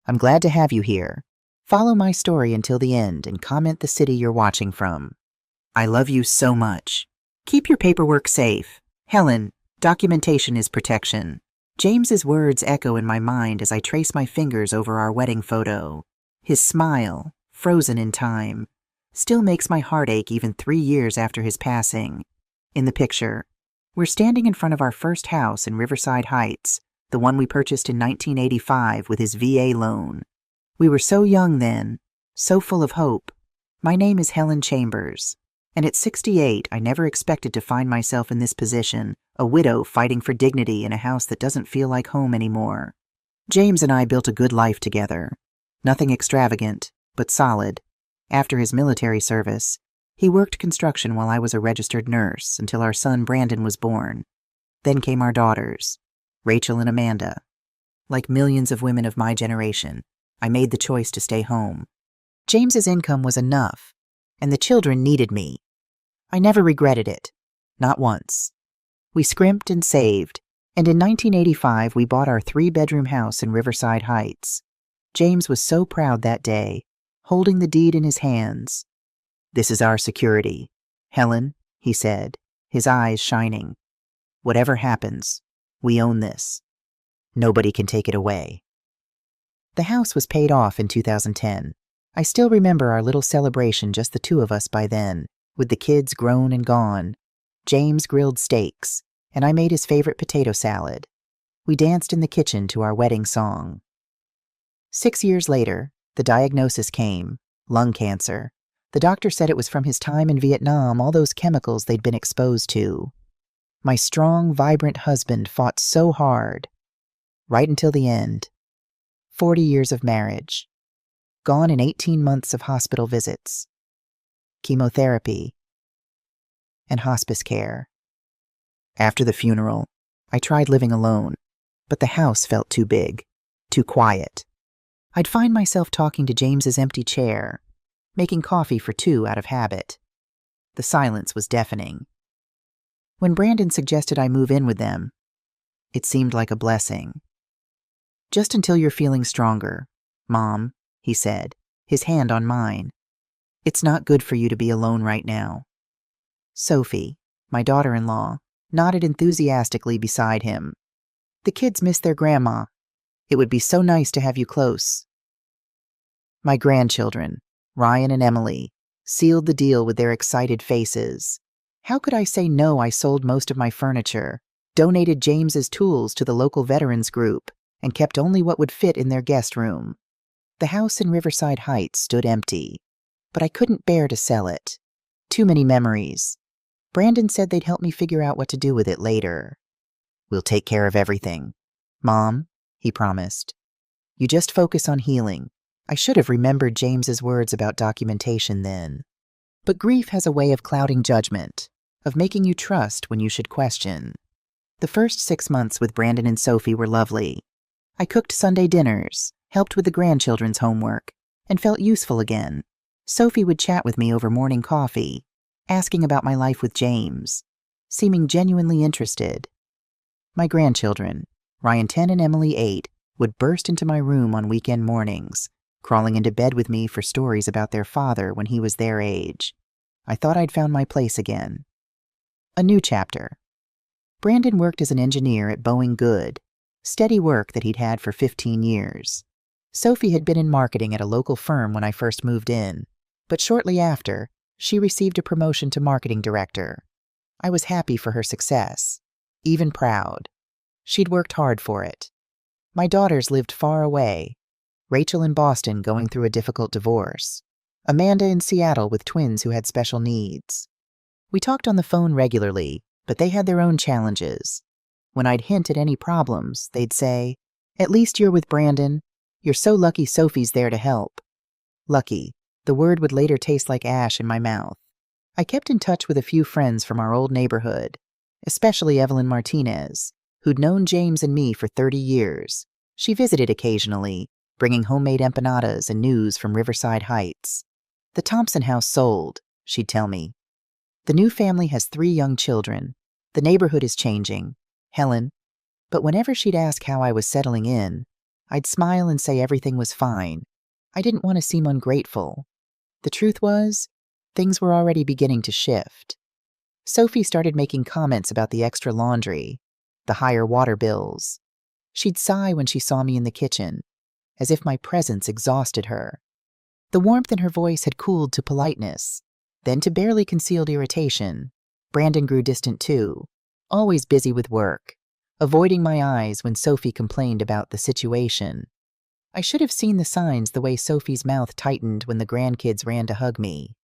I'm glad to have you here. Follow my story until the end and comment the city you're watching from. I love you so much. Keep your paperwork safe. Helen, documentation is protection. James's words echo in my mind as I trace my fingers over our wedding photo. His smile, frozen in time, still makes my heart ache even 3 years after his passing. In the picture, we're standing in front of our first house in Riverside Heights, the one we purchased in 1985 with his VA loan. We were so young then, so full of hope. My name is Helen Chambers, and at 68, I never expected to find myself in this position, a widow fighting for dignity in a house that doesn't feel like home anymore. James and I built a good life together. Nothing extravagant, but solid. After his military service, he worked construction while I was a registered nurse until our son Brandon was born. Then came our daughters, Rachel and Amanda. Like millions of women of my generation, I made the choice to stay home. James's income was enough, and the children needed me. I never regretted it, not once. We scrimped and saved, and in 1985 we bought our 3-bedroom house in Riverside Heights. James was so proud that day, holding the deed in his hands. "This is our security. Helen," he said, his eyes shining. "Whatever happens, we own this. Nobody can take it away." The house was paid off in 2010. I still remember our little celebration, just the two of us by then, with the kids grown and gone. James grilled steaks, and I made his favorite potato salad. We danced in the kitchen to our wedding song. 6 years later, the diagnosis came: lung cancer. The doctor said it was from his time in Vietnam, all those chemicals they'd been exposed to. My strong, vibrant husband fought so hard, right until the end. 40 years of marriage. Gone in 18 months of hospital visits, chemotherapy, and hospice care. After the funeral, I tried living alone, but the house felt too big, too quiet. I'd find myself talking to James's empty chair, making coffee for 2 out of habit. The silence was deafening. When Brandon suggested I move in with them, it seemed like a blessing. "Just until you're feeling stronger, Mom," he said, his hand on mine. "It's not good for you to be alone right now." Sophie, my daughter-in-law, nodded enthusiastically beside him. "The kids miss their grandma. It would be so nice to have you close." My grandchildren, Ryan and Emily, sealed the deal with their excited faces. How could I say no? I sold most of my furniture, donated James's tools to the local veterans group, and kept only what would fit in their guest room. The house in Riverside Heights stood empty, but I couldn't bear to sell it. Too many memories. Brandon said they'd help me figure out what to do with it later. "We'll take care of everything, Mom," he promised. "You just focus on healing." I should have remembered James's words about documentation then. But grief has a way of clouding judgment, of making you trust when you should question. The first 6 months with Brandon and Sophie were lovely. I cooked Sunday dinners, helped with the grandchildren's homework, and felt useful again. Sophie would chat with me over morning coffee, asking about my life with James, seeming genuinely interested. My grandchildren, Ryan 10 and Emily 8, would burst into my room on weekend mornings, crawling into bed with me for stories about their father when he was their age. I thought I'd found my place again. A new chapter. Brandon worked as an engineer at Boeing Good, steady work that he'd had for 15 years. Sophie had been in marketing at a local firm when I first moved in, but shortly after, she received a promotion to marketing director. I was happy for her success, even proud. She'd worked hard for it. My daughters lived far away, Rachel in Boston going through a difficult divorce, Amanda in Seattle with twins who had special needs. We talked on the phone regularly, but they had their own challenges. When I'd hint at any problems, they'd say, "At least you're with Brandon. You're so lucky Sophie's there to help." Lucky. The word would later taste like ash in my mouth. I kept in touch with a few friends from our old neighborhood, especially Evelyn Martinez, who'd known James and me for 30 years. She visited occasionally, bringing homemade empanadas and news from Riverside Heights. "The Thompson house sold," she'd tell me. "The new family has 3 young children. The neighborhood is changing. Helen." But whenever she'd ask how I was settling in, I'd smile and say everything was fine. I didn't want to seem ungrateful. The truth was, things were already beginning to shift. Sophie started making comments about the extra laundry, the higher water bills. She'd sigh when she saw me in the kitchen, as if my presence exhausted her. The warmth in her voice had cooled to politeness, then to barely concealed irritation. Brandon grew distant too, always busy with work, avoiding my eyes when Sophie complained about the situation. I should have seen the signs, the way Sophie's mouth tightened when the grandkids ran to hug me,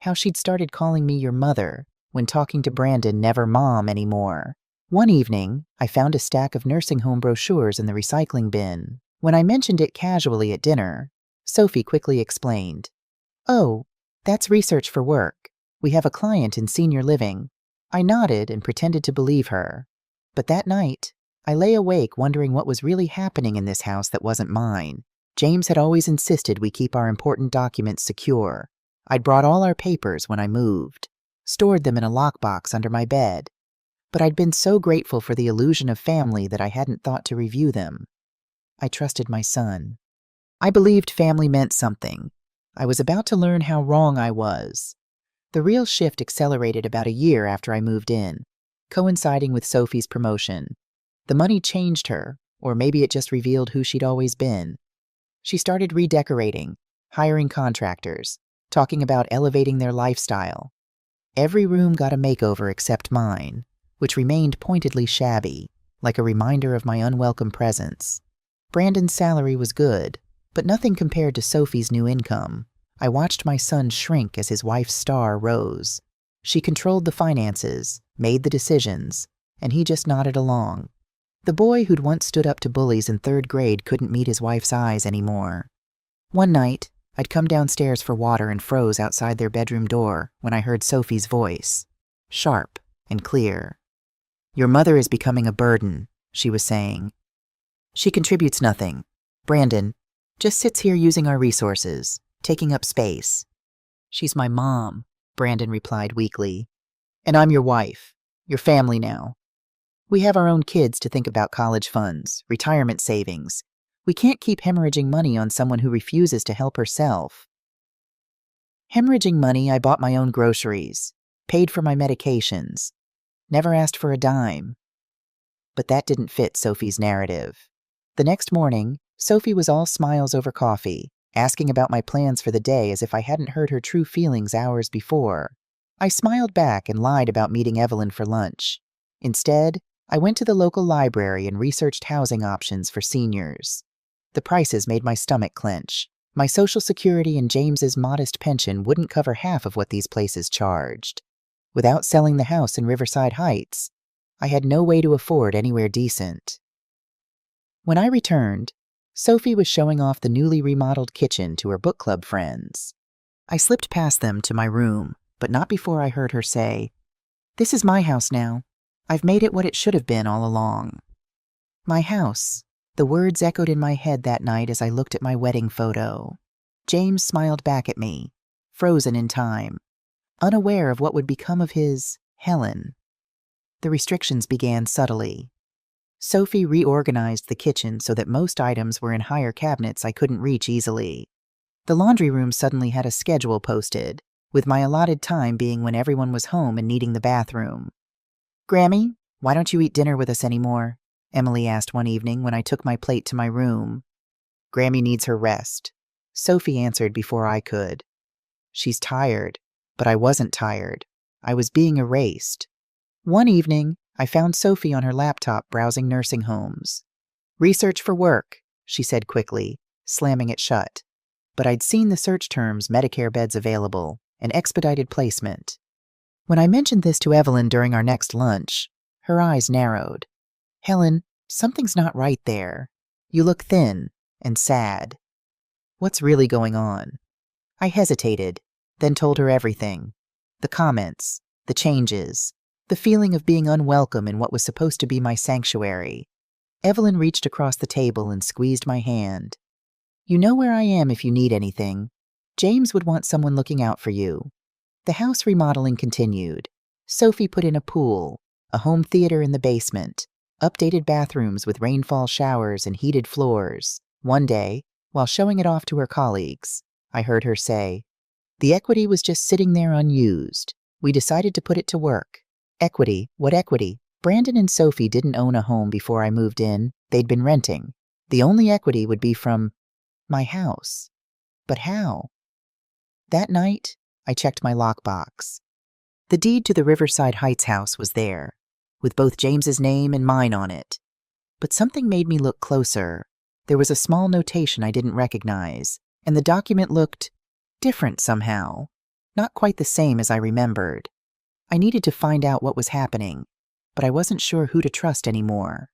how she'd started calling me your mother when talking to Brandon, never mom anymore. One evening, I found a stack of nursing home brochures in the recycling bin. When I mentioned it casually at dinner, Sophie quickly explained, "Oh, that's research for work. We have a client in senior living." I nodded and pretended to believe her. But that night, I lay awake wondering what was really happening in this house that wasn't mine. James had always insisted we keep our important documents secure. I'd brought all our papers when I moved, stored them in a lockbox under my bed. But I'd been so grateful for the illusion of family that I hadn't thought to review them. I trusted my son. I believed family meant something. I was about to learn how wrong I was. The real shift accelerated about a year after I moved in, coinciding with Sophie's promotion. The money changed her, or maybe it just revealed who she'd always been. She started redecorating, hiring contractors, talking about elevating their lifestyle. Every room got a makeover except mine, which remained pointedly shabby, like a reminder of my unwelcome presence. Brandon's salary was good, but nothing compared to Sophie's new income. I watched my son shrink as his wife's star rose. She controlled the finances, made the decisions, and he just nodded along. The boy who'd once stood up to bullies in 3rd grade couldn't meet his wife's eyes anymore. One night, I'd come downstairs for water and froze outside their bedroom door when I heard Sophie's voice, sharp and clear. "Your mother is becoming a burden," she was saying. "She contributes nothing. Brandon just sits here using our resources, taking up space." "She's my mom," Brandon replied weakly. "And I'm your wife, your family now. We have our own kids to think about, college funds, retirement savings. We can't keep hemorrhaging money on someone who refuses to help herself." Hemorrhaging money, I bought my own groceries, paid for my medications, never asked for a dime. But that didn't fit Sophie's narrative. The next morning, Sophie was all smiles over coffee, asking about my plans for the day as if I hadn't heard her true feelings hours before. I smiled back and lied about meeting Evelyn for lunch. Instead, I went to the local library and researched housing options for seniors. The prices made my stomach clench. My Social Security and James's modest pension wouldn't cover half of what these places charged. Without selling the house in Riverside Heights, I had no way to afford anywhere decent. When I returned, Sophie was showing off the newly remodeled kitchen to her book club friends. I slipped past them to my room, but not before I heard her say, "This is my house now. I've made it what it should have been all along." My house. The words echoed in my head that night as I looked at my wedding photo. James smiled back at me, frozen in time, unaware of what would become of his Helen. The restrictions began subtly. Sophie reorganized the kitchen so that most items were in higher cabinets I couldn't reach easily. The laundry room suddenly had a schedule posted, with my allotted time being when everyone was home and needing the bathroom. "Grammy, why don't you eat dinner with us anymore?" Emily asked one evening when I took my plate to my room. "Grammy needs her rest," Sophie answered before I could. "She's tired," but I wasn't tired. I was being erased. One evening, I found Sophie on her laptop browsing nursing homes. "Research for work," she said quickly, slamming it shut. But I'd seen the search terms Medicare beds available and expedited placement. When I mentioned this to Evelyn during our next lunch, her eyes narrowed. "Helen, something's not right there. You look thin and sad. What's really going on?" I hesitated, then told her everything. The comments, the changes, the feeling of being unwelcome in what was supposed to be my sanctuary. Evelyn reached across the table and squeezed my hand. "You know where I am if you need anything. James would want someone looking out for you." The house remodeling continued. Sophie put in a pool, a home theater in the basement, updated bathrooms with rainfall showers and heated floors. One day, while showing it off to her colleagues, I heard her say, "The equity was just sitting there unused. We decided to put it to work." Equity? What equity? Brandon and Sophie didn't own a home before I moved in. They'd been renting. The only equity would be from my house. But how? That night, I checked my lockbox. The deed to the Riverside Heights house was there, with both James's name and mine on it. But something made me look closer. There was a small notation I didn't recognize, and the document looked different somehow, not quite the same as I remembered. I needed to find out what was happening, but I wasn't sure who to trust anymore.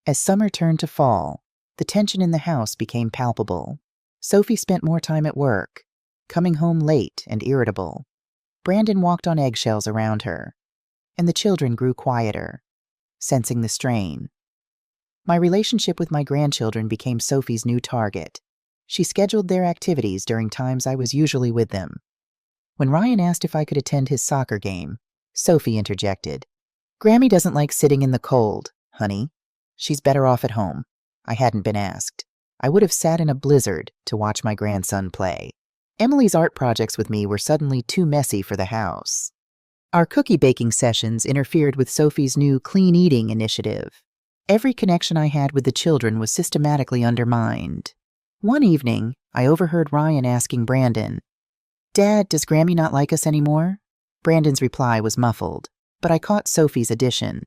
As summer turned to fall, the tension in the house became palpable. Sophie spent more time at work, coming home late and irritable. Brandon walked on eggshells around her, and the children grew quieter, sensing the strain. My relationship with my grandchildren became Sophie's new target. She scheduled their activities during times I was usually with them. When Ryan asked if I could attend his soccer game, Sophie interjected, "Grammy doesn't like sitting in the cold, honey. She's better off at home." I hadn't been asked. I would have sat in a blizzard to watch my grandson play. Emily's art projects with me were suddenly too messy for the house. Our cookie baking sessions interfered with Sophie's new clean eating initiative. Every connection I had with the children was systematically undermined. One evening, I overheard Ryan asking Brandon, "Dad, does Grammy not like us anymore?" Brandon's reply was muffled, but I caught Sophie's addition.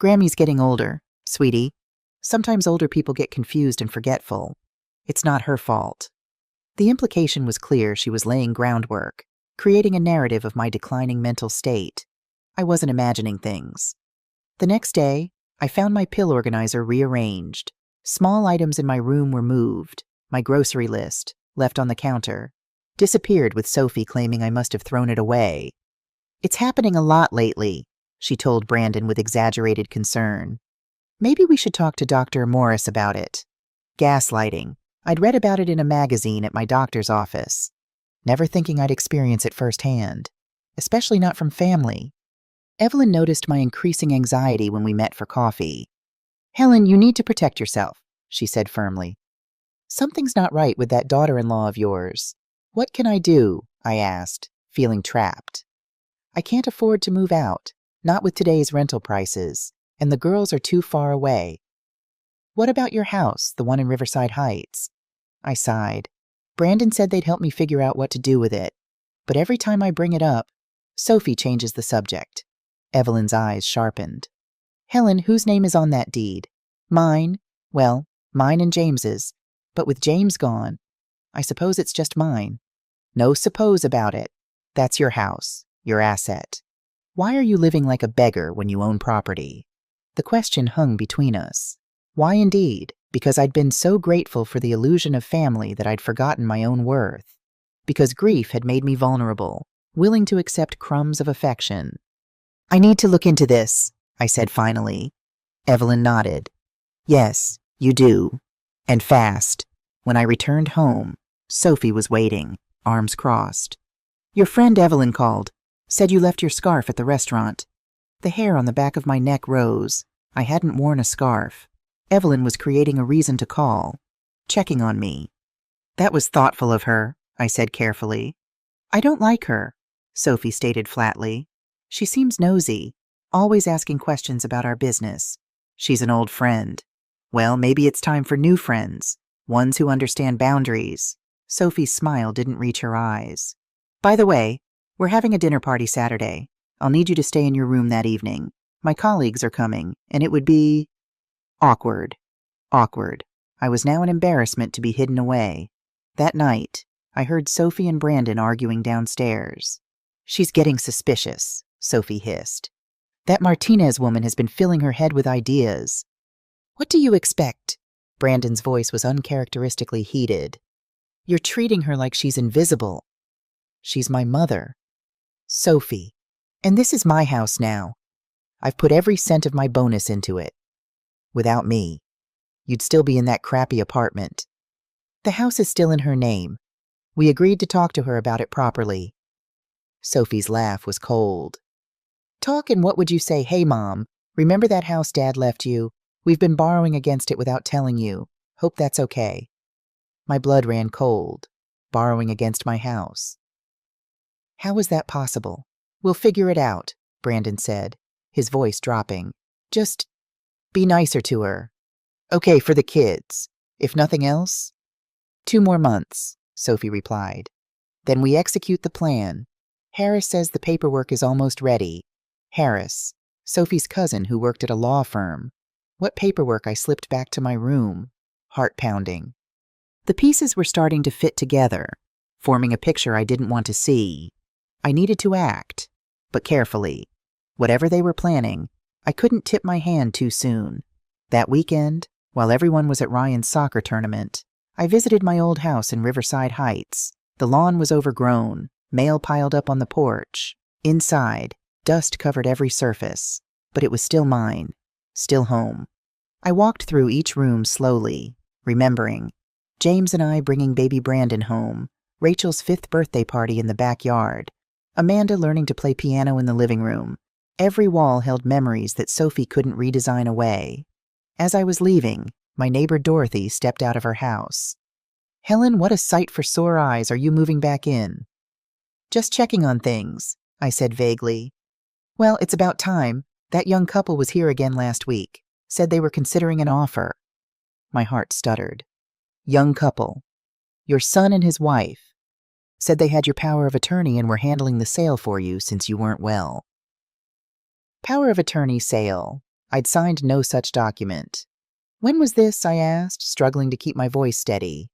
"Grammy's getting older, sweetie. Sometimes older people get confused and forgetful. It's not her fault." The implication was clear. She was laying groundwork, creating a narrative of my declining mental state. I wasn't imagining things. The next day, I found my pill organizer rearranged. Small items in my room were moved. My grocery list, left on the counter, disappeared with Sophie claiming I must have thrown it away. "It's happening a lot lately," she told Brandon with exaggerated concern. "Maybe we should talk to Dr. Morris about it." Gaslighting. I'd read about it in a magazine at my doctor's office, never thinking I'd experience it firsthand, especially not from family. Evelyn noticed my increasing anxiety when we met for coffee. "Helen, you need to protect yourself," she said firmly. "Something's not right with that daughter-in-law of yours." "What can I do?" I asked, feeling trapped. "I can't afford to move out, not with today's rental prices, and the girls are too far away." "What about your house, the one in Riverside Heights?" I sighed. Brandon said they'd help me figure out what to do with it, but every time I bring it up, Sophie changes the subject. Evelyn's eyes sharpened. "Helen, whose name is on that deed?" "Mine. Well, mine and James's, but with James gone, I suppose it's just mine." "No suppose about it. That's your house, your asset. Why are you living like a beggar when you own property?" The question hung between us. Why indeed? Because I'd been so grateful for the illusion of family that I'd forgotten my own worth. Because grief had made me vulnerable, willing to accept crumbs of affection. "I need to look into this," I said finally. Evelyn nodded. "Yes, you do. And fast." When I returned home, Sophie was waiting, arms crossed. "Your friend Evelyn called. Said you left your scarf at the restaurant." The hair on the back of my neck rose. I hadn't worn a scarf. Evelyn was creating a reason to call, checking on me. "That was thoughtful of her," I said carefully. "I don't like her," Sophie stated flatly. "She seems nosy, always asking questions about our business. She's an old friend. Well, maybe it's time for new friends, ones who understand boundaries." Sophie's smile didn't reach her eyes. "By the way, we're having a dinner party Saturday. I'll need you to stay in your room that evening. My colleagues are coming, and it would be awkward. Awkward. I was now an embarrassment to be hidden away. That night, I heard Sophie and Brandon arguing downstairs. "She's getting suspicious," Sophie hissed. "That Martinez woman has been filling her head with ideas." "What do you expect?" Brandon's voice was uncharacteristically heated. "You're treating her like she's invisible." "She's my mother." "Sophie. And this is my house now. I've put every cent of my bonus into it. Without me, you'd still be in that crappy apartment. The house is still in her name. We agreed to talk to her about it properly." Sophie's laugh was cold. "Talk, and what would you say? Hey, Mom, remember that house Dad left you? We've been borrowing against it without telling you. Hope that's okay. My blood ran cold, borrowing against my house. How is that possible? We'll figure it out, Brandon said, his voice dropping. Just be nicer to her. Okay, for the kids. If nothing else? 2 more months, Sophie replied. Then we execute the plan. Harris says the paperwork is almost ready. Harris, Sophie's cousin who worked at a law firm. What paperwork? I slipped back to my room, heart pounding. The pieces were starting to fit together, forming a picture I didn't want to see. I needed to act, but carefully. Whatever they were planning, I couldn't tip my hand too soon. That weekend, while everyone was at Ryan's soccer tournament, I visited my old house in Riverside Heights. The lawn was overgrown, mail piled up on the porch. Inside, dust covered every surface, but it was still mine, still home. I walked through each room slowly, remembering James and I bringing baby Brandon home, Rachel's 5th birthday party in the backyard, Amanda learning to play piano in the living room. Every wall held memories that Sophie couldn't redesign away. As I was leaving, my neighbor Dorothy stepped out of her house. Helen, what a sight for sore eyes. Are you moving back in? Just checking on things, I said vaguely. Well, it's about time. That young couple was here again last week. Said they were considering an offer. My heart stuttered. Young couple. Your son and his wife. Said they had your power of attorney and were handling the sale for you since you weren't well. Power of attorney sale. I'd signed no such document. When was this? I asked, struggling to keep my voice steady.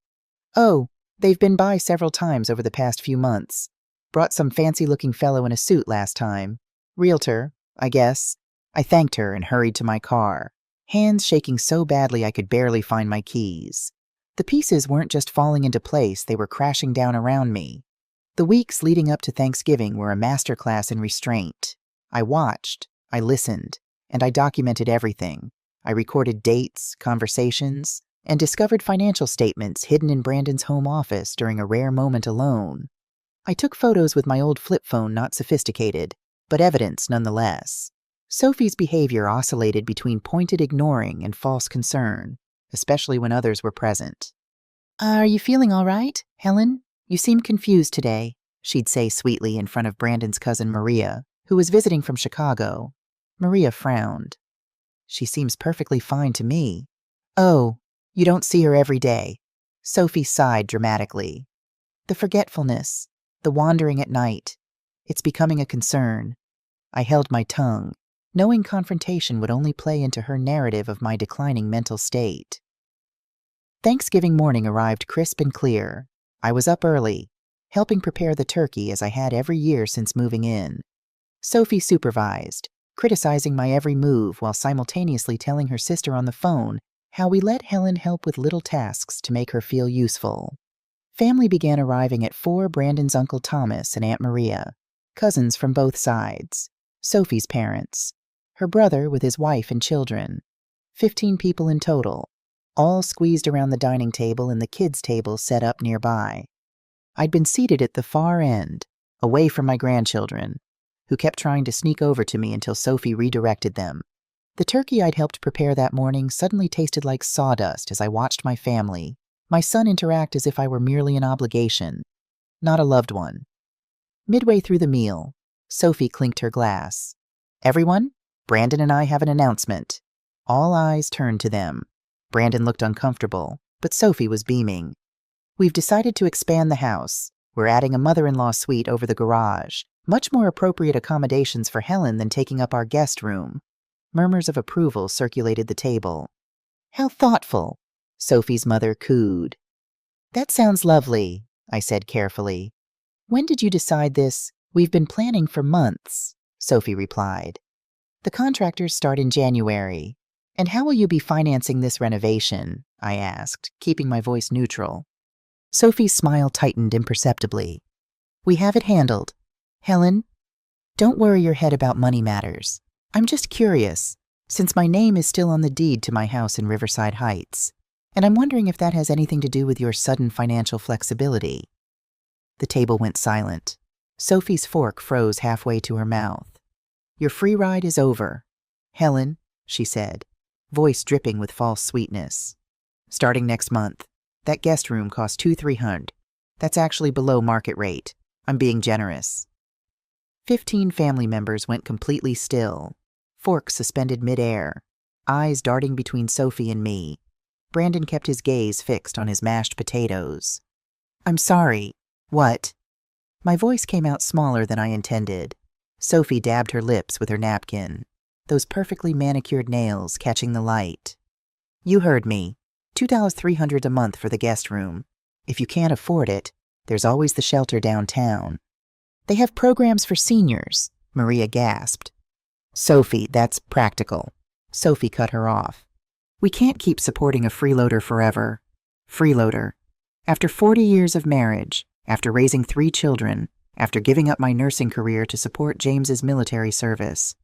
Oh, they've been by several times over the past few months. Brought some fancy-looking fellow in a suit last time. Realtor, I guess. I thanked her and hurried to my car, hands shaking so badly I could barely find my keys. The pieces weren't just falling into place, they were crashing down around me. The weeks leading up to Thanksgiving were a masterclass in restraint. I watched, I listened, and I documented everything. I recorded dates, conversations, and discovered financial statements hidden in Brandon's home office during a rare moment alone. I took photos with my old flip phone, not sophisticated, but evidence nonetheless. Sophie's behavior oscillated between pointed ignoring and false concern, especially when others were present. Are you feeling all right, Helen? You seem confused today, she'd say sweetly in front of Brandon's cousin Maria, who was visiting from Chicago. Maria frowned. She seems perfectly fine to me. Oh, you don't see her every day. Sophie sighed dramatically. The forgetfulness, the wandering at night. It's becoming a concern. I held my tongue, knowing confrontation would only play into her narrative of my declining mental state. Thanksgiving morning arrived crisp and clear. I was up early, helping prepare the turkey as I had every year since moving in. Sophie supervised, criticizing my every move while simultaneously telling her sister on the phone how we let Helen help with little tasks to make her feel useful. Family began arriving at 4: Brandon's Uncle Thomas and Aunt Maria, cousins from both sides, Sophie's parents, her brother with his wife and children. 15 people in total, all squeezed around the dining table and the kids' table set up nearby. I'd been seated at the far end, away from my grandchildren, who kept trying to sneak over to me until Sophie redirected them. The turkey I'd helped prepare that morning suddenly tasted like sawdust as I watched my family, my son, interact as if I were merely an obligation, not a loved one. Midway through the meal, Sophie clinked her glass. Everyone, Brandon and I have an announcement. All eyes turned to them. Brandon looked uncomfortable, but Sophie was beaming. We've decided to expand the house. We're adding a mother-in-law suite over the garage. Much more appropriate accommodations for Helen than taking up our guest room. Murmurs of approval circulated the table. How thoughtful, Sophie's mother cooed. That sounds lovely, I said carefully. When did you decide this? We've been planning for months, Sophie replied. The contractors start in January. And how will you be financing this renovation? I asked, keeping my voice neutral. Sophie's smile tightened imperceptibly. We have it handled. Helen, don't worry your head about money matters. I'm just curious, since my name is still on the deed to my house in Riverside Heights, and I'm wondering if that has anything to do with your sudden financial flexibility. The table went silent. Sophie's fork froze halfway to her mouth. Your free ride is over. Helen, she said, voice dripping with false sweetness. Starting next month. That guest room costs $200-300. That's actually below market rate. I'm being generous. 15 family members went completely still, forks suspended midair, eyes darting between Sophie and me. Brandon kept his gaze fixed on his mashed potatoes. I'm sorry. What? My voice came out smaller than I intended. Sophie dabbed her lips with her napkin, those perfectly manicured nails catching the light. You heard me. $2,300 a month for the guest room. If you can't afford it, there's always the shelter downtown. They have programs for seniors, Maria gasped. Sophie, that's practical. Sophie cut her off. We can't keep supporting a freeloader forever. Freeloader. After 40 years of marriage, after raising 3 children, after giving up my nursing career to support James's military service,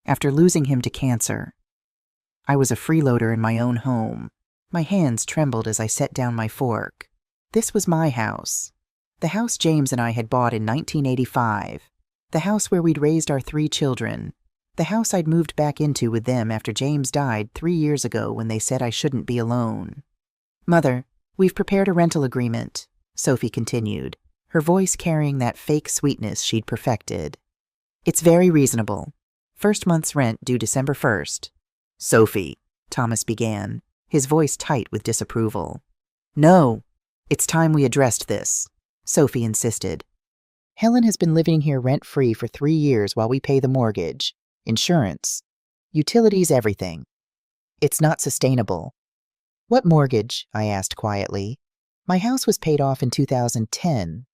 after losing him to cancer, I was a freeloader in my own home. My hands trembled as I set down my fork. This was my house. The house James and I had bought in 1985. The house where we'd raised our 3 children. The house I'd moved back into with them after James died 3 years ago when they said I shouldn't be alone. Mother, we've prepared a rental agreement, Sophie continued, her voice carrying that fake sweetness she'd perfected. It's very reasonable. First month's rent due December 1st. Sophie, Thomas began, his voice tight with disapproval. No, it's time we addressed this, Sophie insisted. Helen has been living here rent-free for 3 years while we pay the mortgage, insurance, utilities, everything. It's not sustainable. What mortgage? I asked quietly. My house was paid off in 2010.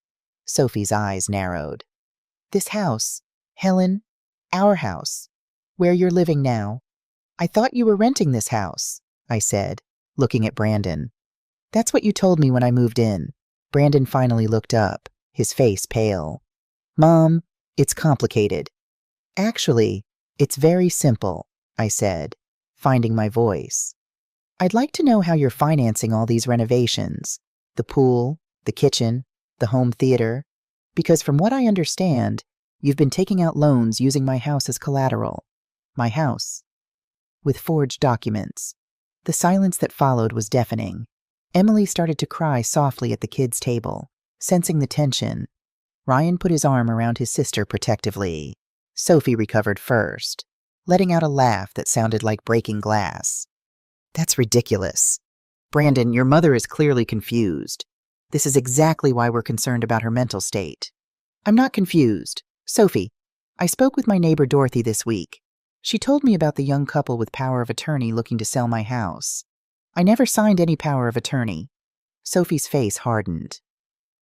Sophie's eyes narrowed. This house, Helen, our house, where you're living now. I thought you were renting this house, I said, looking at Brandon. That's what you told me when I moved in. Brandon finally looked up, his face pale. Mom, it's complicated. Actually, it's very simple, I said, finding my voice. I'd like to know how you're financing all these renovations, the pool, the kitchen, the home theater, because from what I understand, you've been taking out loans using my house as collateral. My house. With forged documents. The silence that followed was deafening. Emily started to cry softly at the kids' table, sensing the tension. Ryan put his arm around his sister protectively. Sophie recovered first, letting out a laugh that sounded like breaking glass. That's ridiculous. Brandon, your mother is clearly confused. This is exactly why we're concerned about her mental state. I'm not confused. Sophie, I spoke with my neighbor Dorothy this week. She told me about the young couple with power of attorney looking to sell my house. I never signed any power of attorney. Sophie's face hardened.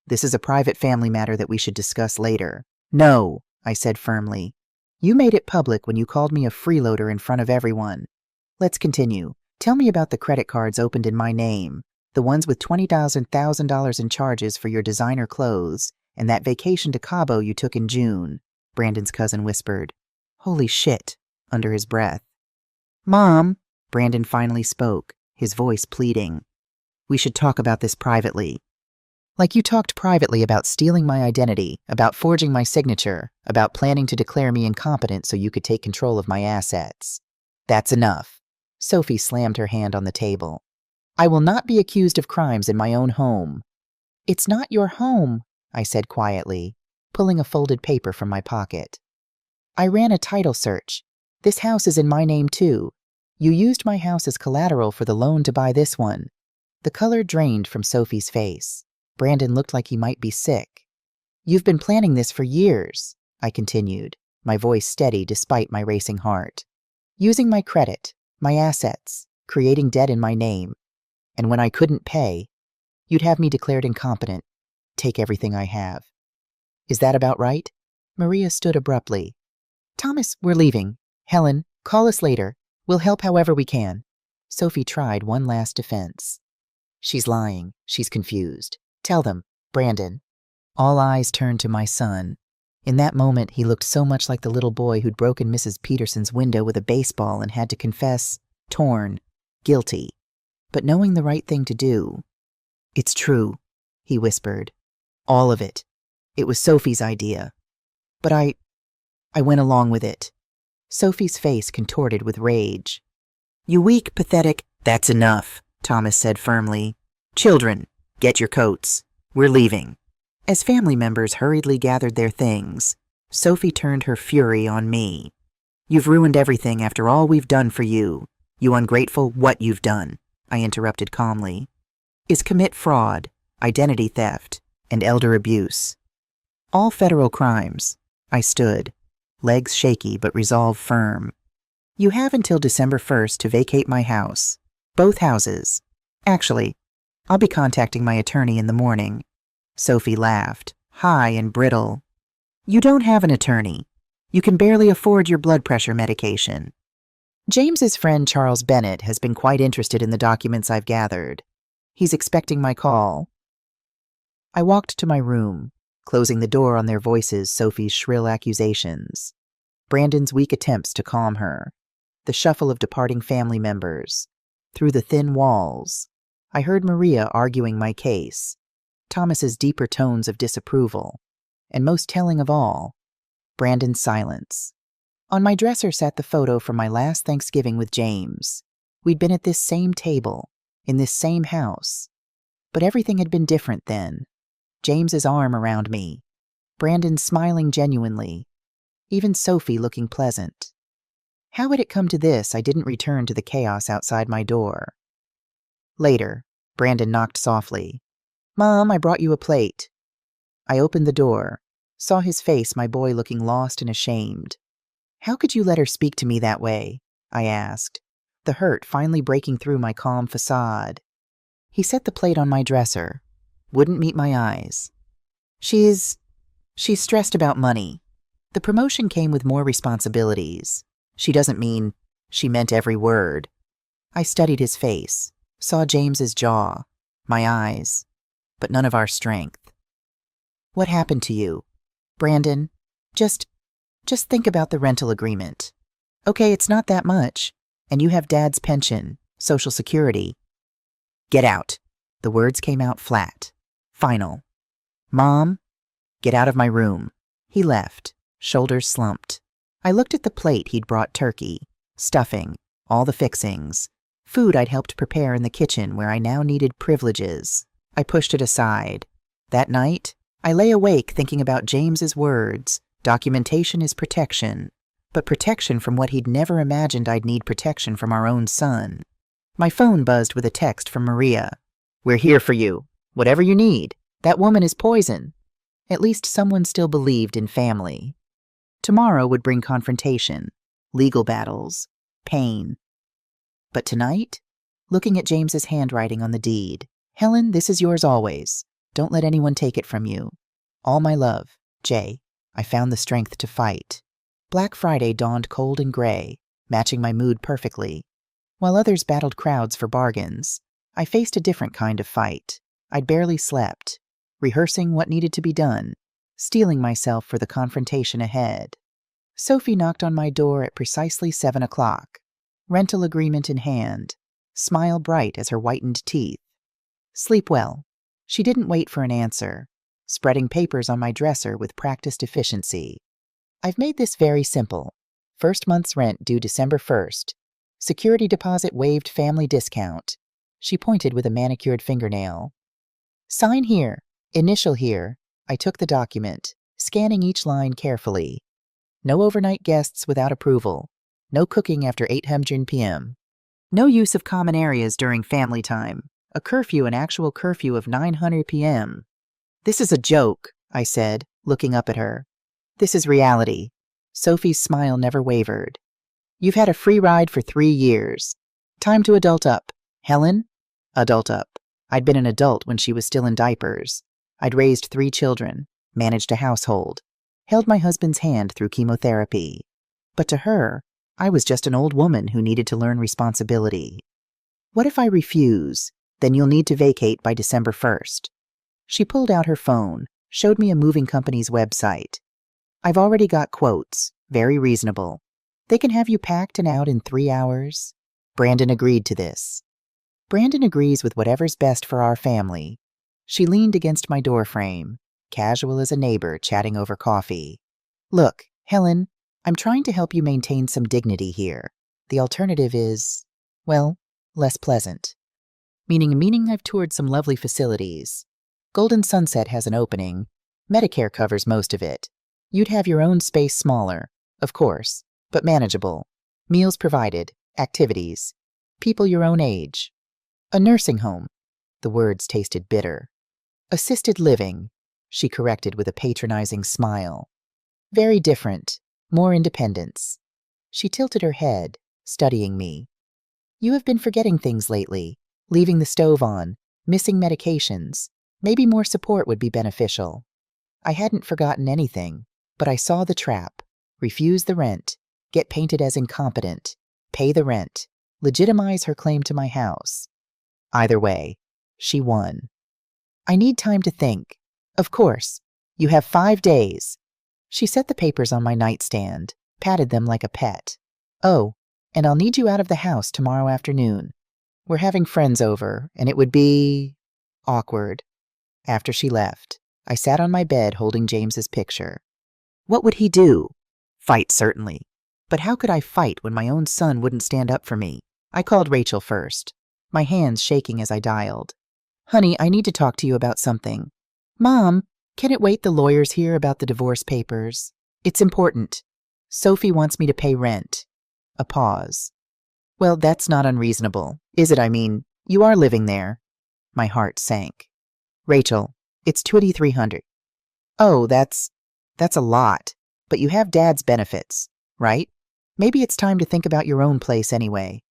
This is a private family matter that we should discuss later. No, I said firmly. You made it public when you called me a freeloader in front of everyone. Let's continue. Tell me about the credit cards opened in my name, the ones with $20,000 in charges for your designer clothes, and that vacation to Cabo you took in June, Brandon's cousin whispered. Holy shit, under his breath. Mom, Brandon finally spoke, his voice pleading. We should talk about this privately. Like you talked privately about stealing my identity, about forging my signature, about planning to declare me incompetent so you could take control of my assets. That's enough. Sophie slammed her hand on the table. I will not be accused of crimes in my own home. It's not your home, I said quietly, pulling a folded paper from my pocket. I ran a title search. This house is in my name too. You used my house as collateral for the loan to buy this one. The color drained from Sophie's face. Brandon looked like he might be sick. You've been planning this for years, I continued, my voice steady despite my racing heart. Using my credit, my assets, creating debt in my name. And when I couldn't pay, you'd have me declared incompetent. Take everything I have. Is that about right? Maria stood abruptly. Thomas, we're leaving. Helen, call us later. We'll help however we can. Sophie tried one last defense. She's lying. She's confused. Tell them, Brandon. All eyes turned to my son. In that moment, he looked so much like the little boy who'd broken Mrs. Peterson's window with a baseball and had to confess, torn, guilty, but knowing the right thing to do. It's true, he whispered. All of it. It was Sophie's idea. But I went along with it. Sophie's face contorted with rage. You weak, pathetic, that's enough, Thomas said firmly. Children, get your coats. We're leaving. As family members hurriedly gathered their things, Sophie turned her fury on me. You've ruined everything after all we've done for you. You ungrateful, what you've done, I interrupted calmly, is commit fraud, identity theft, and elder abuse. All federal crimes. I stood, legs shaky but resolve firm. You have until December 1st to vacate my house. Both houses. Actually, I'll be contacting my attorney in the morning. Sophie laughed, high and brittle. You don't have an attorney. You can barely afford your blood pressure medication. James's friend Charles Bennett has been quite interested in the documents I've gathered. He's expecting my call. I walked to my room, closing the door on their voices, Sophie's shrill accusations, Brandon's weak attempts to calm her, the shuffle of departing family members. Through the thin walls, I heard Maria arguing my case, Thomas's deeper tones of disapproval, and most telling of all, Brandon's silence. On my dresser sat the photo from my last Thanksgiving with James. We'd been at this same table, in this same house. But everything had been different then. James's arm around me, Brandon smiling genuinely, even Sophie looking pleasant. How had it come to this I didn't return to the chaos outside my door? Later, Brandon knocked softly. Mom, I brought you a plate. I opened the door, saw his face, my boy looking lost and ashamed. How could you let her speak to me that way? I asked, the hurt finally breaking through my calm facade. He set the plate on my dresser, wouldn't meet my eyes. She's stressed about money. The promotion came with more responsibilities. She doesn't mean, she meant every word. I studied his face, saw James's jaw, my eyes, but none of our strength. What happened to you? Brandon, just think about the rental agreement. Okay, it's not that much, and you have Dad's pension, Social Security. Get out. The words came out flat, final. Mom, get out of my room. He left, shoulders slumped. I looked at the plate he'd brought: turkey, stuffing, all the fixings, food I'd helped prepare in the kitchen where I now needed privileges. I pushed it aside. That night, I lay awake thinking about James's words. Documentation is protection, but protection from what he'd never imagined I'd need: protection from our own son. My phone buzzed with a text from Maria. We're here for you. Whatever you need. That woman is poison. At least someone still believed in family. Tomorrow would bring confrontation, legal battles, pain. But tonight, looking at James's handwriting on the deed. Helen, this is yours always. Don't let anyone take it from you. All my love, Jay. I found the strength to fight. Black Friday dawned cold and gray, matching my mood perfectly. While others battled crowds for bargains, I faced a different kind of fight. I'd barely slept, rehearsing what needed to be done, steeling myself for the confrontation ahead. Sophie knocked on my door at precisely 7 o'clock, rental agreement in hand, smile bright as her whitened teeth. Sleep well. She didn't wait for an answer, spreading papers on my dresser with practiced efficiency. I've made this very simple. First month's rent due December 1st. Security deposit waived, family discount. She pointed with a manicured fingernail. Sign here. Initial here. I took the document, scanning each line carefully. No overnight guests without approval. No cooking after 8:00 p.m. No use of common areas during family time. A curfew, an actual curfew of 9:00 p.m. This is a joke, I said, looking up at her. This is reality. Sophie's smile never wavered. You've had a free ride for 3 years. Time to adult up. Helen? Adult up. I'd been an adult when she was still in diapers. I'd raised 3 children, managed a household, held my husband's hand through chemotherapy. But to her, I was just an old woman who needed to learn responsibility. What if I refuse? Then you'll need to vacate by December 1st. She pulled out her phone, showed me a moving company's website. I've already got quotes, very reasonable. They can have you packed and out in 3 hours. Brandon agreed to this. Brandon agrees with whatever's best for our family. She leaned against my doorframe, casual as a neighbor chatting over coffee. Look, Helen, I'm trying to help you maintain some dignity here. The alternative is, well, less pleasant. Meaning I've toured some lovely facilities. Golden Sunset has an opening. Medicare covers most of it. You'd have your own space smaller, of course, but manageable. Meals provided, activities, people your own age. A nursing home. The words tasted bitter. Assisted living, she corrected with a patronizing smile. Very different, more independence. She tilted her head, studying me. You have been forgetting things lately, leaving the stove on, missing medications. Maybe more support would be beneficial. I hadn't forgotten anything, but I saw the trap. Refuse the rent, get painted as incompetent, pay the rent, legitimize her claim to my house. Either way, she won. I need time to think. Of course, you have 5 days. She set the papers on my nightstand, patted them like a pet. Oh, and I'll need you out of the house tomorrow afternoon. We're having friends over, and it would be awkward. After she left, I sat on my bed holding James's picture. What would he do? Fight, certainly. But how could I fight when my own son wouldn't stand up for me? I called Rachel first, my hands shaking as I dialed. Honey, I need to talk to you about something. Mom, can it wait? The lawyer's here about the divorce papers. It's important. Sophie wants me to pay rent. A pause. Well, that's not unreasonable, is it? I mean, you are living there. My heart sank. Rachel, it's $2,300. Oh, that's a lot. But you have Dad's benefits, right? Maybe it's time to think about your own place anyway.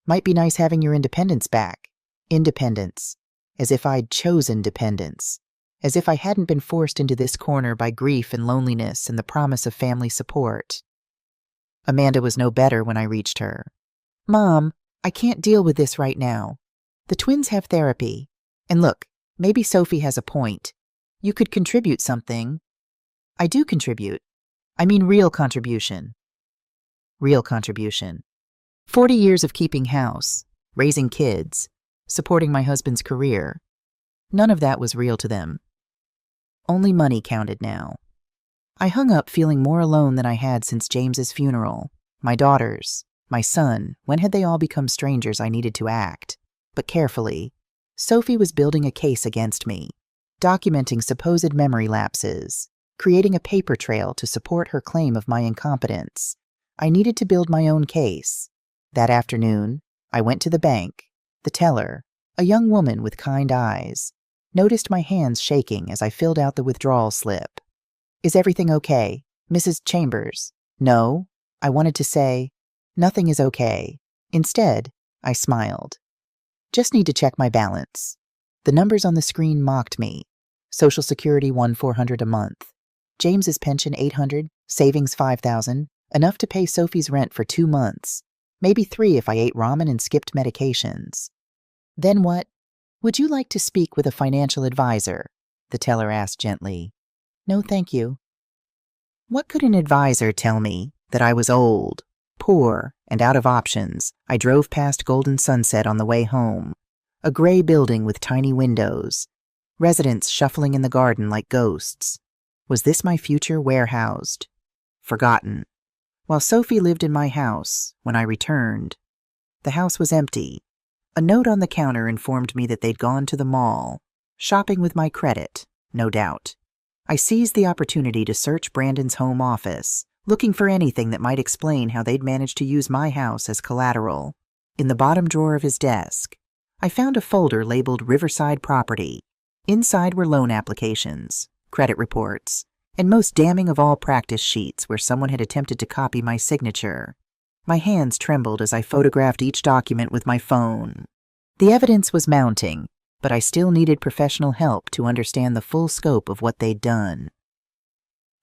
Might be nice having your independence back. Independence. As if I'd chosen dependence. As if I hadn't been forced into this corner by grief and loneliness and the promise of family support. Amanda was no better when I reached her. Mom, I can't deal with this right now. The twins have therapy. And look, maybe Sophie has a point. You could contribute something. I do contribute. I mean real contribution. Real contribution. 40 years of keeping house, raising kids, supporting my husband's career. None of that was real to them. Only money counted now. I hung up feeling more alone than I had since James's funeral. My daughters, my son, when had they all become strangers? I needed to act, but carefully. Sophie was building a case against me, documenting supposed memory lapses, creating a paper trail to support her claim of my incompetence. I needed to build my own case. That afternoon, I went to the bank. The teller, a young woman with kind eyes, noticed my hands shaking as I filled out the withdrawal slip. Is everything okay, Mrs. Chambers? No, I wanted to say, nothing is okay. Instead, I smiled. Just need to check my balance. The numbers on the screen mocked me. Social Security $1,400 a month. James's pension $800, savings $5,000, enough to pay Sophie's rent for 2 months. Maybe 3 if I ate ramen and skipped medications. Then what? Would you like to speak with a financial advisor? The teller asked gently. No, thank you. What could an advisor tell me? That I was old, poor, and out of options. I drove past Golden Sunset on the way home. A gray building with tiny windows. Residents shuffling in the garden like ghosts. Was this my future warehoused? Forgotten. While Sophie lived in my house, when I returned, the house was empty. A note on the counter informed me that they'd gone to the mall, shopping with my credit, no doubt. I seized the opportunity to search Brandon's home office, looking for anything that might explain how they'd managed to use my house as collateral. In the bottom drawer of his desk, I found a folder labeled Riverside Property. Inside were loan applications, credit reports, and most damning of all, practice sheets where someone had attempted to copy my signature. My hands trembled as I photographed each document with my phone. The evidence was mounting, but I still needed professional help to understand the full scope of what they'd done.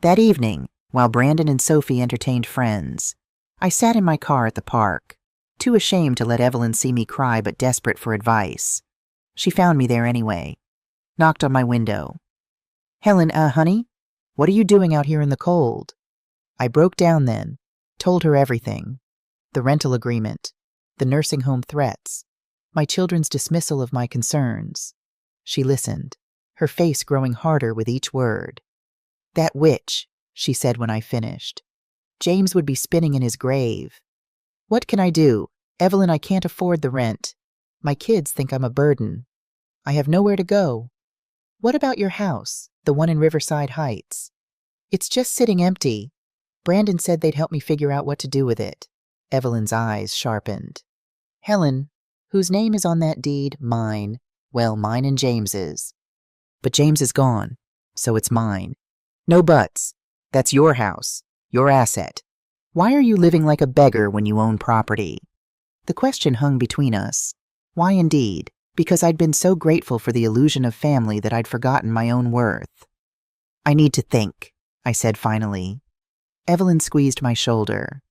That evening, while Brandon and Sophie entertained friends, I sat in my car at the park, too ashamed to let Evelyn see me cry but desperate for advice. She found me there anyway, knocked on my window. Helen, honey? What are you doing out here in the cold? I broke down then, told her everything. The rental agreement, the nursing home threats, my children's dismissal of my concerns. She listened, her face growing harder with each word. That witch, she said when I finished. James would be spinning in his grave. What can I do? Evelyn, I can't afford the rent. My kids think I'm a burden. I have nowhere to go. What about your house, the one in Riverside Heights? It's just sitting empty. Brandon said they'd help me figure out what to do with it. Evelyn's eyes sharpened. Helen, whose name is on that deed, mine. Well, mine and James's. But James is gone, so it's mine. No buts. That's your house, your asset. Why are you living like a beggar when you own property? The question hung between us. Why indeed? Because I'd been so grateful for the illusion of family that I'd forgotten my own worth. I need to think, I said finally. Evelyn squeezed my shoulder.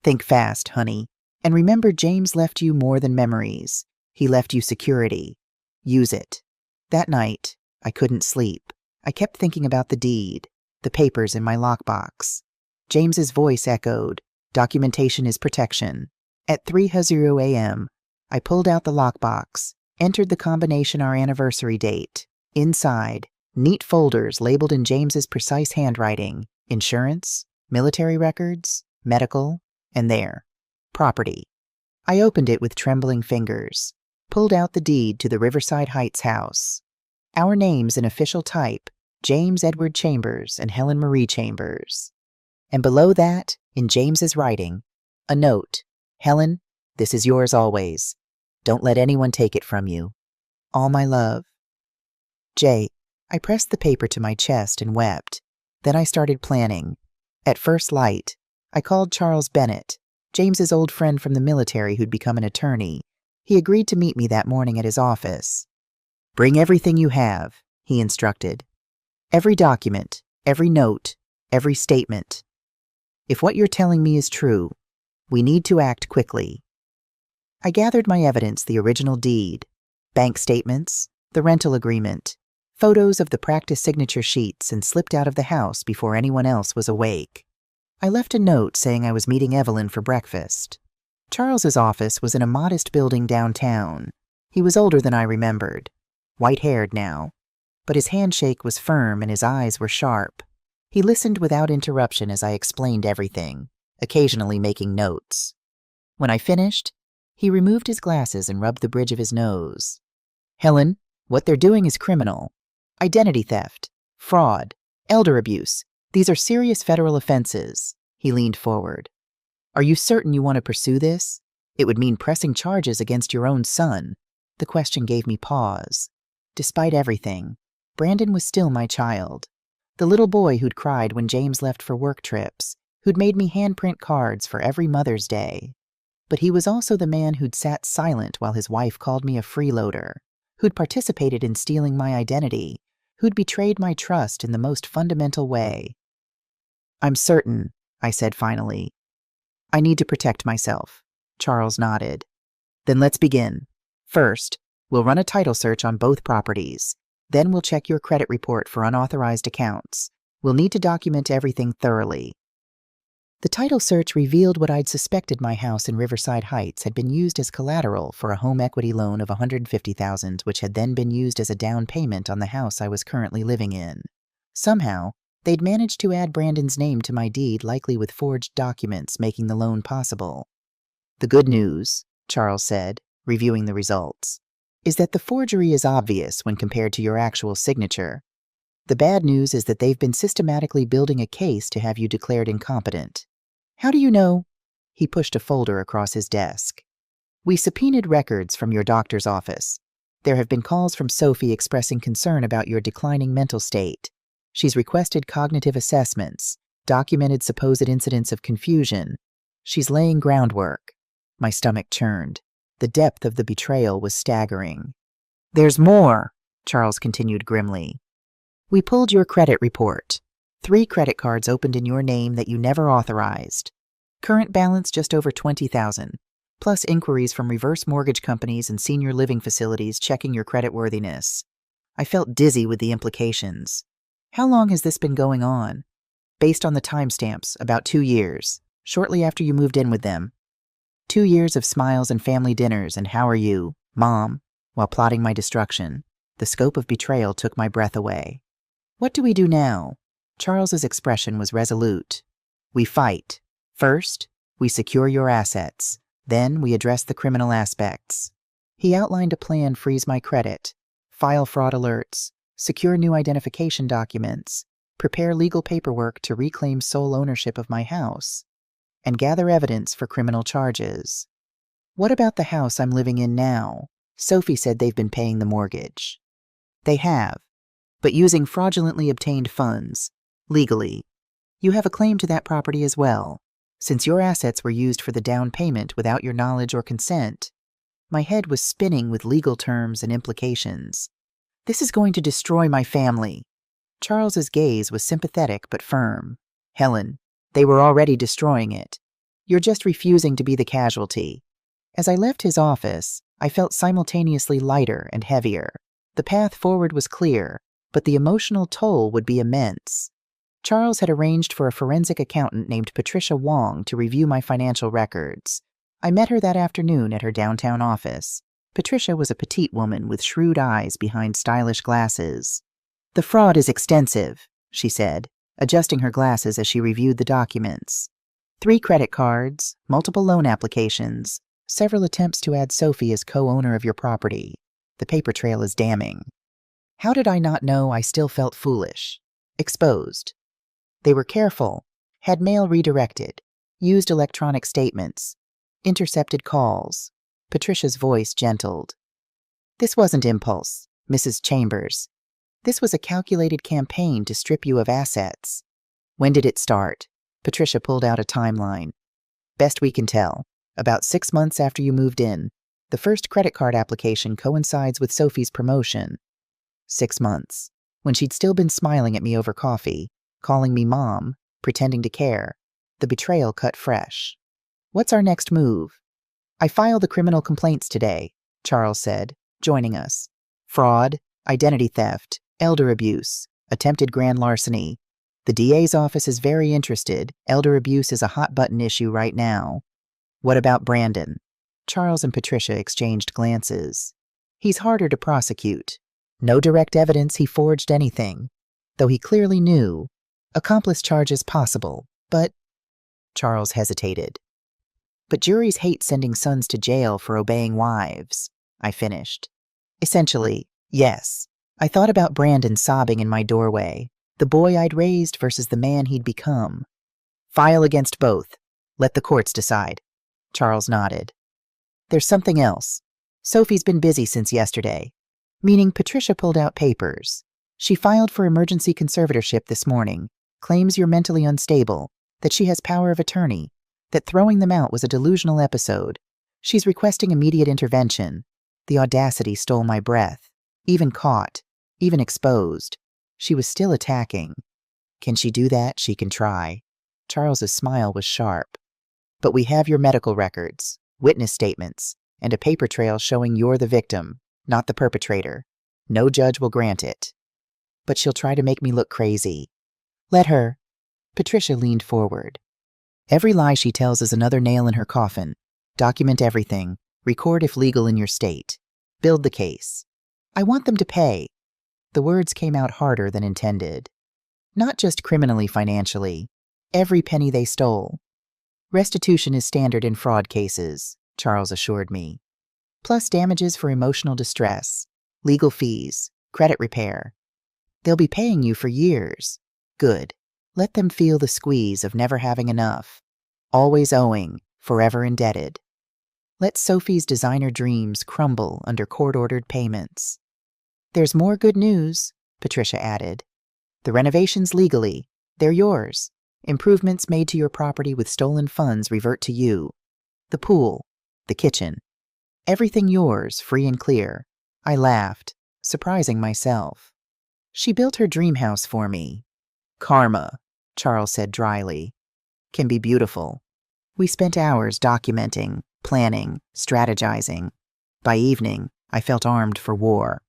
Think fast, honey. And remember, James left you more than memories. He left you security. Use it. That night, I couldn't sleep. I kept thinking about the deed, the papers in my lockbox. James's voice echoed, "Documentation is protection." At 3:00 a.m., I pulled out the lockbox, entered the combination our anniversary date. Inside, neat folders labeled in James's precise handwriting: insurance, military records, medical, and there, property. I opened it with trembling fingers, pulled out the deed to the Riverside Heights house. Our names in official type, James Edward Chambers and Helen Marie Chambers. And below that, in James's writing, a note: Helen, this is yours always. Don't let anyone take it from you. All my love. Jay, I pressed the paper to my chest and wept. Then I started planning. At first light, I called Charles Bennett, James's old friend from the military who'd become an attorney. He agreed to meet me that morning at his office. Bring everything you have, he instructed. Every document, every note, every statement. If what you're telling me is true, we need to act quickly. I gathered my evidence: the original deed, bank statements, the rental agreement, photos of the practice signature sheets, and slipped out of the house before anyone else was awake. I left a note saying I was meeting Evelyn for breakfast. Charles's office was in a modest building downtown. He was older than I remembered, white-haired now, but his handshake was firm and his eyes were sharp. He listened without interruption as I explained everything, occasionally making notes. When I finished, he removed his glasses and rubbed the bridge of his nose. Helen, what they're doing is criminal. Identity theft, fraud, elder abuse. These are serious federal offenses. He leaned forward. Are you certain you want to pursue this? It would mean pressing charges against your own son. The question gave me pause. Despite everything, Brandon was still my child. The little boy who'd cried when James left for work trips, who'd made me handprint cards for every Mother's Day. But he was also the man who'd sat silent while his wife called me a freeloader, who'd participated in stealing my identity, who'd betrayed my trust in the most fundamental way. I'm certain, I said finally. I need to protect myself. Charles nodded. Then let's begin. First, we'll run a title search on both properties. Then we'll check your credit report for unauthorized accounts. We'll need to document everything thoroughly. The title search revealed what I'd suspected: my house in Riverside Heights had been used as collateral for a home equity loan of $150,000, which had then been used as a down payment on the house I was currently living in. Somehow, they'd managed to add Brandon's name to my deed, likely with forged documents making the loan possible. The good news, Charles said, reviewing the results, is that the forgery is obvious when compared to your actual signature. The bad news is that they've been systematically building a case to have you declared incompetent. How do you know? He pushed a folder across his desk. We subpoenaed records from your doctor's office. There have been calls from Sophie expressing concern about your declining mental state. She's requested cognitive assessments, documented supposed incidents of confusion. She's laying groundwork. My stomach churned. The depth of the betrayal was staggering. There's more, Charles continued grimly. We pulled your credit report. 3 credit cards opened in your name that you never authorized. Current balance just over $20,000, plus inquiries from reverse mortgage companies and senior living facilities checking your creditworthiness. I felt dizzy with the implications. How long has this been going on? Based on the timestamps, about 2 years, shortly after you moved in with them. 2 years of smiles and family dinners and how are you, Mom, while plotting my destruction. The scope of betrayal took my breath away. What do we do now? Charles's expression was resolute. We fight. First, we secure your assets. Then we address the criminal aspects. He outlined a plan: freeze my credit, file fraud alerts, secure new identification documents, prepare legal paperwork to reclaim sole ownership of my house, and gather evidence for criminal charges. What about the house I'm living in now? Sophie said they've been paying the mortgage. They have, but using fraudulently obtained funds, legally. You have a claim to that property as well, since your assets were used for the down payment without your knowledge or consent. My head was spinning with legal terms and implications. This is going to destroy my family. Charles's gaze was sympathetic but firm. Helen, they were already destroying it. You're just refusing to be the casualty. As I left his office, I felt simultaneously lighter and heavier. The path forward was clear, but the emotional toll would be immense. Charles had arranged for a forensic accountant named Patricia Wong to review my financial records. I met her that afternoon at her downtown office. Patricia was a petite woman with shrewd eyes behind stylish glasses. The fraud is extensive, she said, adjusting her glasses as she reviewed the documents. 3 credit cards, multiple loan applications, several attempts to add Sophie as co-owner of your property. The paper trail is damning. How did I not know? I still felt foolish. Exposed. They were careful, had mail redirected, used electronic statements, intercepted calls. Patricia's voice gentled. This wasn't impulse, Mrs. Chambers. This was a calculated campaign to strip you of assets. When did it start? Patricia pulled out a timeline. Best we can tell, about 6 months after you moved in. The first credit card application coincides with Sophie's promotion. 6 months. When she'd still been smiling at me over coffee, calling me mom, pretending to care. The betrayal cut fresh. What's our next move? I filed the criminal complaints today, Charles said, joining us. Fraud, identity theft, elder abuse, attempted grand larceny. The DA's office is very interested. Elder abuse is a hot-button issue right now. What about Brandon? Charles and Patricia exchanged glances. He's harder to prosecute. No direct evidence he forged anything, though he clearly knew. Accomplice charges possible, but... Charles hesitated. But juries hate sending sons to jail for obeying wives, I finished. Essentially, yes. I thought about Brandon sobbing in my doorway, the boy I'd raised versus the man he'd become. File against both. Let the courts decide. Charles nodded. There's something else. Sophie's been busy since yesterday. Meaning Patricia pulled out papers. She filed for emergency conservatorship this morning, claims you're mentally unstable, that she has power of attorney, that throwing them out was a delusional episode. She's requesting immediate intervention. The audacity stole my breath. Even caught, even exposed. She was still attacking. Can she do that? She can try. Charles's smile was sharp. But we have your medical records, witness statements, and a paper trail showing you're the victim, not the perpetrator. No judge will grant it. But she'll try to make me look crazy. Let her. Patricia leaned forward. Every lie she tells is another nail in her coffin. Document everything. Record if legal in your state. Build the case. I want them to pay. The words came out harder than intended. Not just criminally, financially. Every penny they stole. Restitution is standard in fraud cases, Charles assured me. Plus damages for emotional distress, legal fees, credit repair. They'll be paying you for years. Good. Let them feel the squeeze of never having enough. Always owing, forever indebted. Let Sophie's designer dreams crumble under court-ordered payments. There's more good news, Patricia added. The renovations legally, they're yours. Improvements made to your property with stolen funds revert to you. The pool, the kitchen. Everything yours, free and clear. I laughed, surprising myself. She built her dream house for me. Karma, Charles said dryly, can be beautiful. We spent hours documenting, planning, strategizing. By evening, I felt armed for war.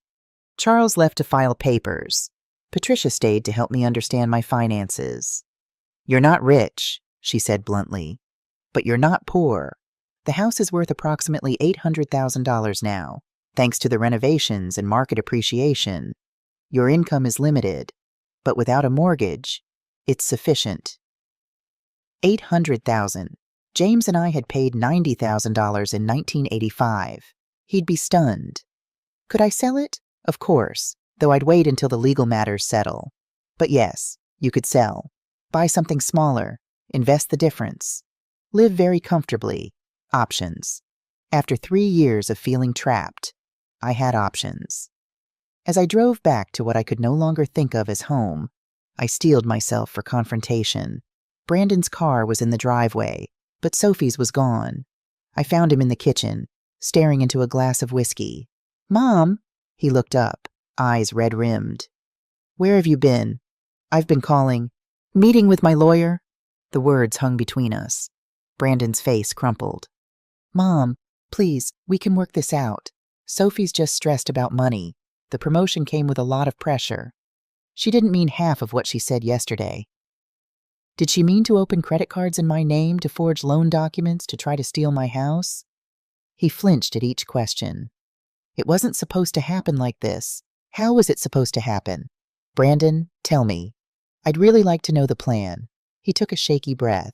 Charles left to file papers. Patricia stayed to help me understand my finances. You're not rich, she said bluntly, but you're not poor. The house is worth approximately $800,000 now, thanks to the renovations and market appreciation. Your income is limited, but without a mortgage, it's sufficient. $800,000. James and I had paid $90,000 in 1985. He'd be stunned. Could I sell it? Of course, though I'd wait until the legal matters settle. But yes, you could sell. Buy something smaller. Invest the difference. Live very comfortably. Options. After 3 years of feeling trapped, I had options. As I drove back to what I could no longer think of as home, I steeled myself for confrontation. Brandon's car was in the driveway, but Sophie's was gone. I found him in the kitchen, staring into a glass of whiskey. "Mom!" He looked up, eyes red-rimmed. "Where have you been?" "I've been calling. Meeting with my lawyer." The words hung between us. Brandon's face crumpled. "Mom, please, we can work this out. Sophie's just stressed about money. The promotion came with a lot of pressure. She didn't mean half of what she said yesterday." "Did she mean to open credit cards in my name to forge loan documents to try to steal my house?" He flinched at each question. "It wasn't supposed to happen like this. How was it supposed to happen? Brandon, tell me. I'd really like to know the plan." He took a shaky breath.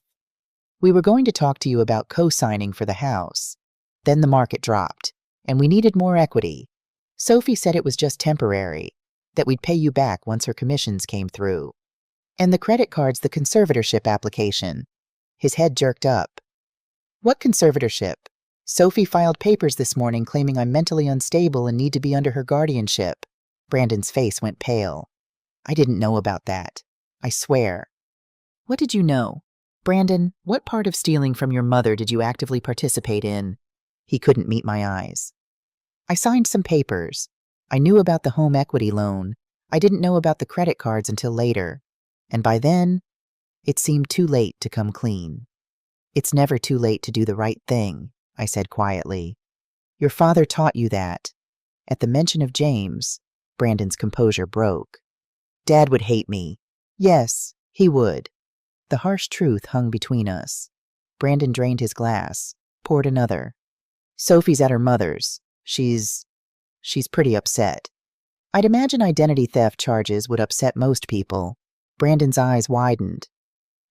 "We were going to talk to you about co-signing for the house. Then the market dropped, and we needed more equity. Sophie said it was just temporary, that we'd pay you back once her commissions came through. And the credit card's the conservatorship application." His head jerked up. "What conservatorship? Sophie filed papers this morning claiming I'm mentally unstable and need to be under her guardianship." Brandon's face went pale. "I didn't know about that. I swear." "What did you know? Brandon, what part of stealing from your mother did you actively participate in?" He couldn't meet my eyes. "I signed some papers. I knew about the home equity loan. I didn't know about the credit cards until later. And by then, it seemed too late to come clean." "It's never too late to do the right thing," I said quietly. "Your father taught you that." At the mention of James, Brandon's composure broke. "Dad would hate me." "Yes, he would." The harsh truth hung between us. Brandon drained his glass, poured another. "Sophie's at her mother's. She's pretty upset." I'd imagine identity theft charges would upset most people. Brandon's eyes widened.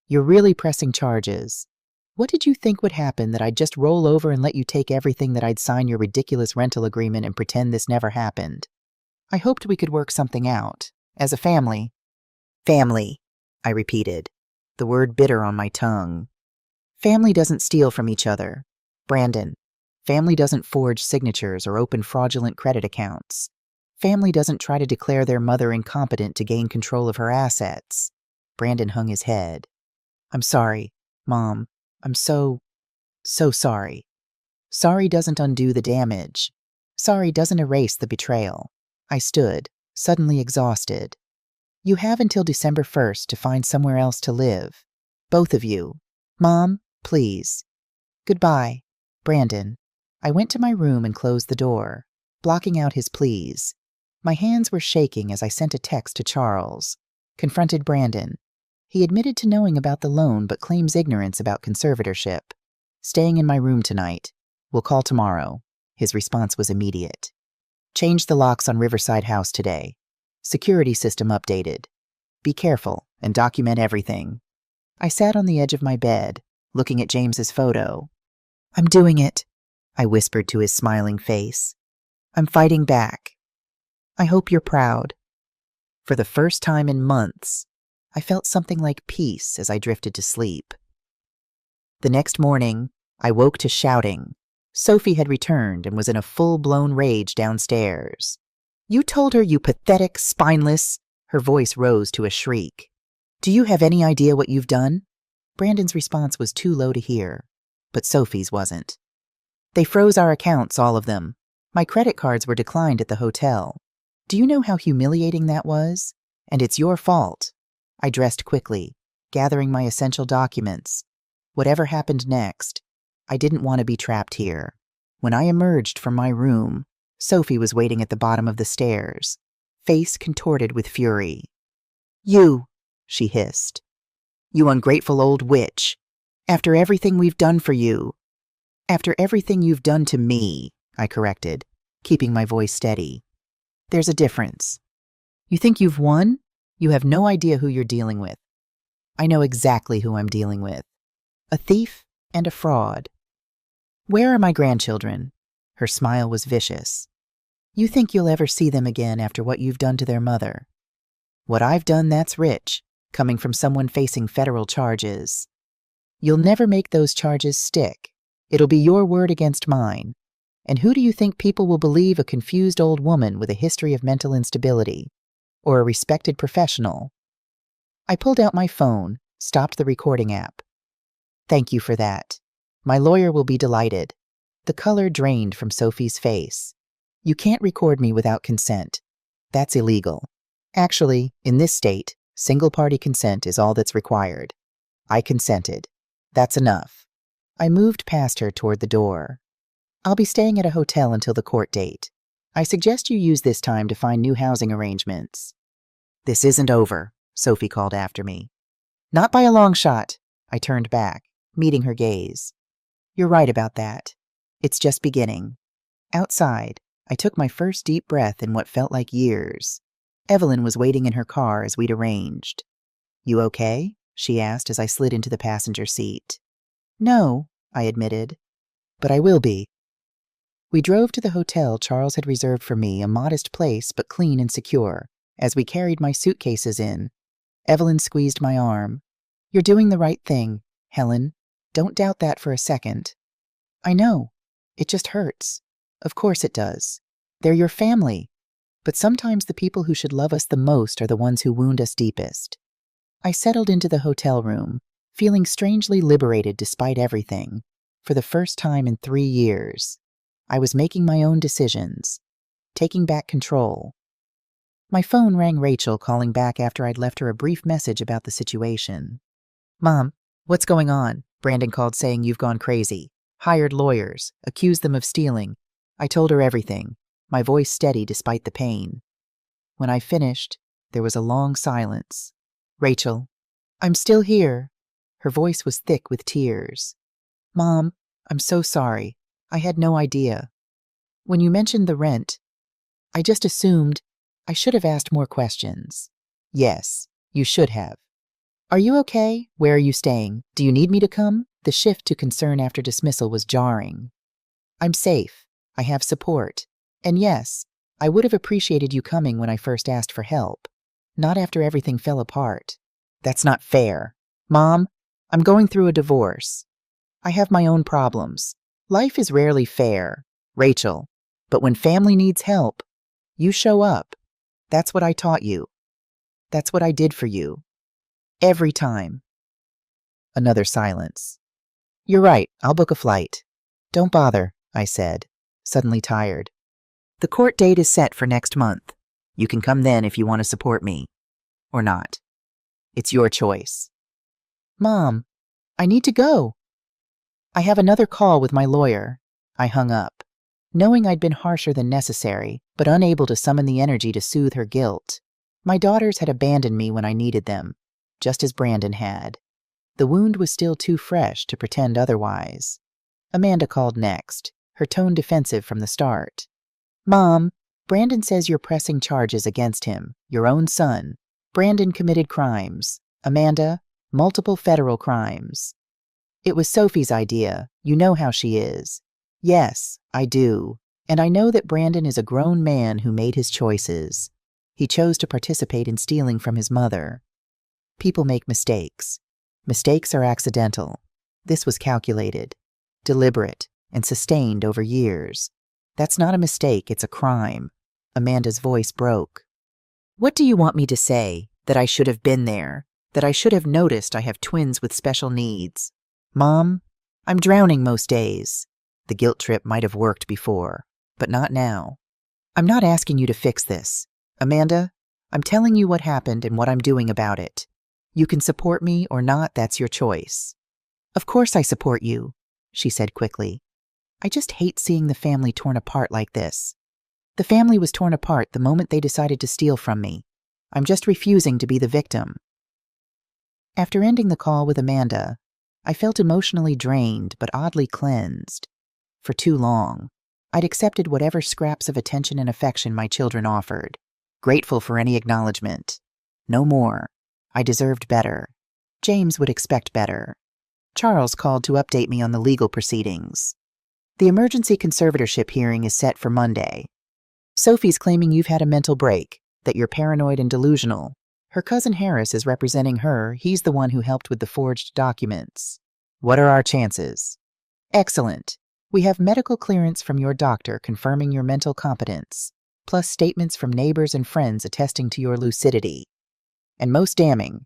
"You're really pressing charges. What did you think would happen, that I'd just roll over and let you take everything, that I'd sign your ridiculous rental agreement and pretend this never happened? I hoped we could work something out. As a family." "Family," I repeated, the word bitter on my tongue. "Family doesn't steal from each other. Brandon, family doesn't forge signatures or open fraudulent credit accounts. Family doesn't try to declare their mother incompetent to gain control of her assets." Brandon hung his head. "I'm sorry, Mom. I'm so sorry. Sorry doesn't undo the damage. Sorry doesn't erase the betrayal." I stood, suddenly exhausted. "You have until December 1st to find somewhere else to live. Both of you. Mom, please. Goodbye, Brandon." I went to my room and closed the door, blocking out his pleas. My hands were shaking as I sent a text to Charles. Confronted Brandon. He admitted to knowing about the loan but claims ignorance about conservatorship. "Staying in my room tonight. We'll call tomorrow." His response was immediate. "Change the locks on Riverside House today. Security system updated. Be careful and document everything." I sat on the edge of my bed, looking at James's photo. "I'm doing it," I whispered to his smiling face. "I'm fighting back. I hope you're proud." For the first time in months, I felt something like peace as I drifted to sleep. The next morning, I woke to shouting. Sophie had returned and was in a full-blown rage downstairs. "You told her, you pathetic, spineless—" Her voice rose to a shriek. "Do you have any idea what you've done?" Brandon's response was too low to hear, but Sophie's wasn't. "They froze our accounts, all of them. My credit cards were declined at the hotel. Do you know how humiliating that was? And it's your fault." I dressed quickly, gathering my essential documents. Whatever happened next, I didn't want to be trapped here. When I emerged from my room, Sophie was waiting at the bottom of the stairs, face contorted with fury. "You," she hissed. "You ungrateful old witch. After everything we've done for you." "After everything you've done to me," I corrected, keeping my voice steady. "There's a difference. You think you've won? You have no idea who you're dealing with." "I know exactly who I'm dealing with. A thief and a fraud." "Where are my grandchildren?" Her smile was vicious. You think you'll ever see them again after what you've done to their mother? What I've done, that's rich, coming from someone facing federal charges. You'll never make those charges stick. It'll be your word against mine. And who do you think people will believe, a confused old woman with a history of mental instability? Or a respected professional? I pulled out my phone, stopped the recording app. Thank you for that. My lawyer will be delighted. The color drained from Sophie's face. You can't record me without consent. That's illegal. Actually, in this state, single-party consent is all that's required. I consented. That's enough. I moved past her toward the door. I'll be staying at a hotel until the court date. I suggest you use this time to find new housing arrangements. This isn't over, Sophie called after me. Not by a long shot. I turned back, meeting her gaze. You're right about that. It's just beginning. Outside, I took my first deep breath in what felt like years. Evelyn was waiting in her car as we'd arranged. You okay? She asked as I slid into the passenger seat. No, I admitted, but I will be. We drove to the hotel Charles had reserved for me, a modest place but clean and secure. As we carried my suitcases in, Evelyn squeezed my arm. You're doing the right thing, Helen. Don't doubt that for a second. I know. It just hurts. Of course it does. They're your family. But sometimes the people who should love us the most are the ones who wound us deepest. I settled into the hotel room, feeling strangely liberated despite everything. For the first time in 3 years, I was making my own decisions, taking back control. My phone rang, Rachel calling back after I'd left her a brief message about the situation. Mom, what's going on? Brandon called saying you've gone crazy. Hired lawyers, accused them of stealing. I told her everything, my voice steady despite the pain. When I finished, there was a long silence. Rachel, I'm still here. Her voice was thick with tears. Mom, I'm so sorry. I had no idea. When you mentioned the rent, I just assumed. I should have asked more questions. Yes, you should have. Are you okay? Where are you staying? Do you need me to come? The shift to concern after dismissal was jarring. I'm safe. I have support. And yes, I would have appreciated you coming when I first asked for help. Not after everything fell apart. That's not fair. Mom, I'm going through a divorce. I have my own problems. Life is rarely fair, Rachel. But when family needs help, you show up. That's what I taught you. That's what I did for you. Every time. Another silence. You're right, I'll book a flight. Don't bother, I said, suddenly tired. The court date is set for next month. You can come then if you want to support me. Or not. It's your choice. Mom, I need to go. I have another call with my lawyer. I hung up, knowing I'd been harsher than necessary, but unable to summon the energy to soothe her guilt. My daughters had abandoned me when I needed them, just as Brandon had. The wound was still too fresh to pretend otherwise. Amanda called next, her tone defensive from the start. Mom, Brandon says you're pressing charges against him, your own son. Brandon committed crimes. Amanda, multiple federal crimes. It was Sophie's idea. You know how she is. Yes, I do. And I know that Brandon is a grown man who made his choices. He chose to participate in stealing from his mother. People make mistakes. Mistakes are accidental. This was calculated, deliberate, and sustained over years. That's not a mistake, it's a crime. Amanda's voice broke. What do you want me to say? That I should have been there? That I should have noticed I have twins with special needs? Mom, I'm drowning most days. The guilt trip might have worked before, but not now. I'm not asking you to fix this. Amanda, I'm telling you what happened and what I'm doing about it. You can support me or not, that's your choice. Of course I support you, she said quickly. I just hate seeing the family torn apart like this. The family was torn apart the moment they decided to steal from me. I'm just refusing to be the victim. After ending the call with Amanda, I felt emotionally drained but oddly cleansed. For too long, I'd accepted whatever scraps of attention and affection my children offered, grateful for any acknowledgement. No more. I deserved better. James would expect better. Charles called to update me on the legal proceedings. The emergency conservatorship hearing is set for Monday. Sophie's claiming you've had a mental break, that you're paranoid and delusional. Her cousin Harris is representing her. He's the one who helped with the forged documents. What are our chances? Excellent. We have medical clearance from your doctor confirming your mental competence, plus statements from neighbors and friends attesting to your lucidity. And most damning,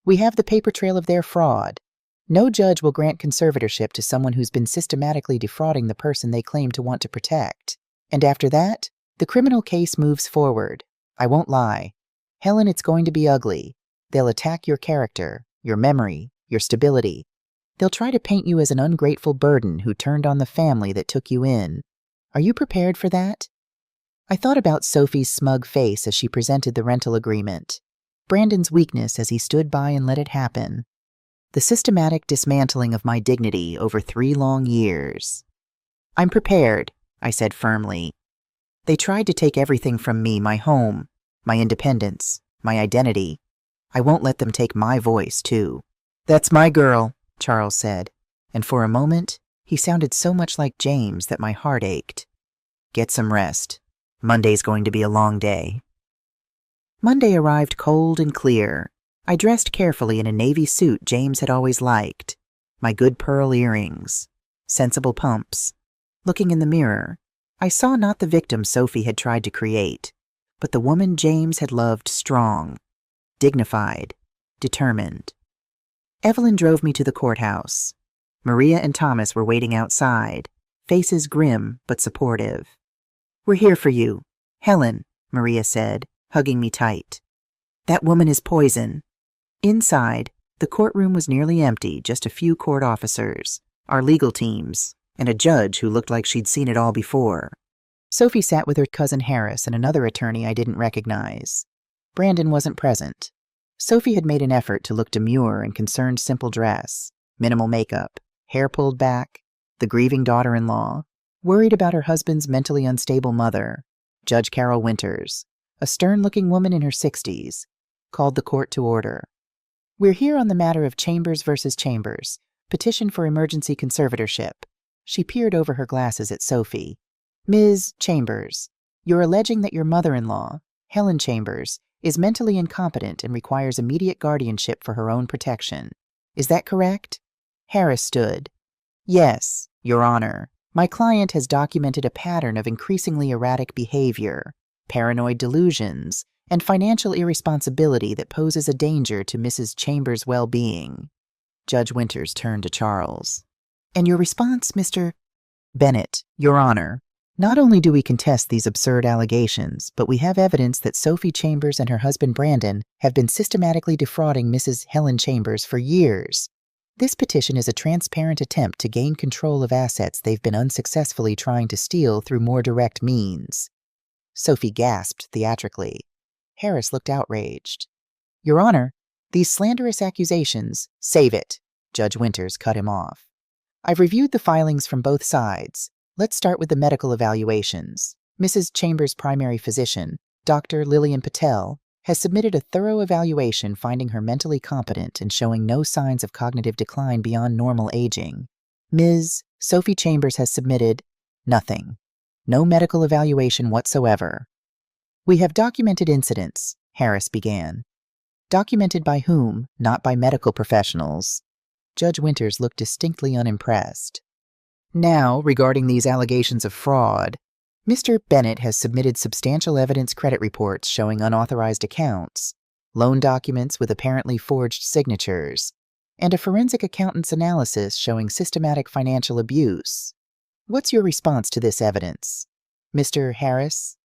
we have the paper trail of their fraud. No judge will grant conservatorship to someone who's been systematically defrauding the person they claim to want to protect. And after that, the criminal case moves forward. I won't lie. Helen, it's going to be ugly. They'll attack your character, your memory, your stability. They'll try to paint you as an ungrateful burden who turned on the family that took you in. Are you prepared for that? I thought about Sophie's smug face as she presented the rental agreement. Brandon's weakness as he stood by and let it happen. The systematic dismantling of my dignity over 3 long years. I'm prepared, I said firmly. They tried to take everything from me, my home, my independence, my identity. I won't let them take my voice, too. That's my girl, Charles said, and for a moment, he sounded so much like James that my heart ached. Get some rest. Monday's going to be a long day. Monday arrived cold and clear. I dressed carefully in a navy suit James had always liked, my good pearl earrings, sensible pumps. Looking in the mirror, I saw not the victim Sophie had tried to create, but the woman James had loved strong, dignified, determined. Evelyn drove me to the courthouse. Maria and Thomas were waiting outside, faces grim but supportive. We're here for you, Helen, Maria said, hugging me tight. That woman is poison. Inside, the courtroom was nearly empty, just a few court officers, our legal teams, and a judge who looked like she'd seen it all before. Sophie sat with her cousin Harris and another attorney I didn't recognize. Brandon wasn't present. Sophie had made an effort to look demure and concerned simple dress, minimal makeup, hair pulled back, the grieving daughter-in-law, worried about her husband's mentally unstable mother, Judge Carol Winters, a stern-looking woman in her 60s, called the court to order. We're here on the matter of Chambers versus Chambers, petition for emergency conservatorship. She peered over her glasses at Sophie. Ms. Chambers, you're alleging that your mother-in-law, Helen Chambers, is mentally incompetent and requires immediate guardianship for her own protection. Is that correct? Harris stood. Yes, Your Honor. My client has documented a pattern of increasingly erratic behavior, paranoid delusions, and financial irresponsibility that poses a danger to Mrs. Chambers' well-being. Judge Winters turned to Charles. And your response, Mr. Bennett, Your Honor. Not only do we contest these absurd allegations, but we have evidence that Sophie Chambers and her husband Brandon have been systematically defrauding Mrs. Helen Chambers for years. This petition is a transparent attempt to gain control of assets they've been unsuccessfully trying to steal through more direct means. Sophie gasped theatrically. Harris looked outraged. Your Honor, these slanderous accusations— Save it, Judge Winters cut him off. I've reviewed the filings from both sides. Let's start with the medical evaluations. Mrs. Chambers' primary physician, Dr. Lillian Patel, has submitted a thorough evaluation finding her mentally competent and showing no signs of cognitive decline beyond normal aging. Ms. Sophie Chambers has submitted nothing. No medical evaluation whatsoever. We have documented incidents, Harris began. Documented by whom? Not by medical professionals. Judge Winters looked distinctly unimpressed. Now, regarding these allegations of fraud, Mr. Bennett has submitted substantial evidence credit reports showing unauthorized accounts, loan documents with apparently forged signatures, and a forensic accountant's analysis showing systematic financial abuse. What's your response to this evidence? Mr. Harris?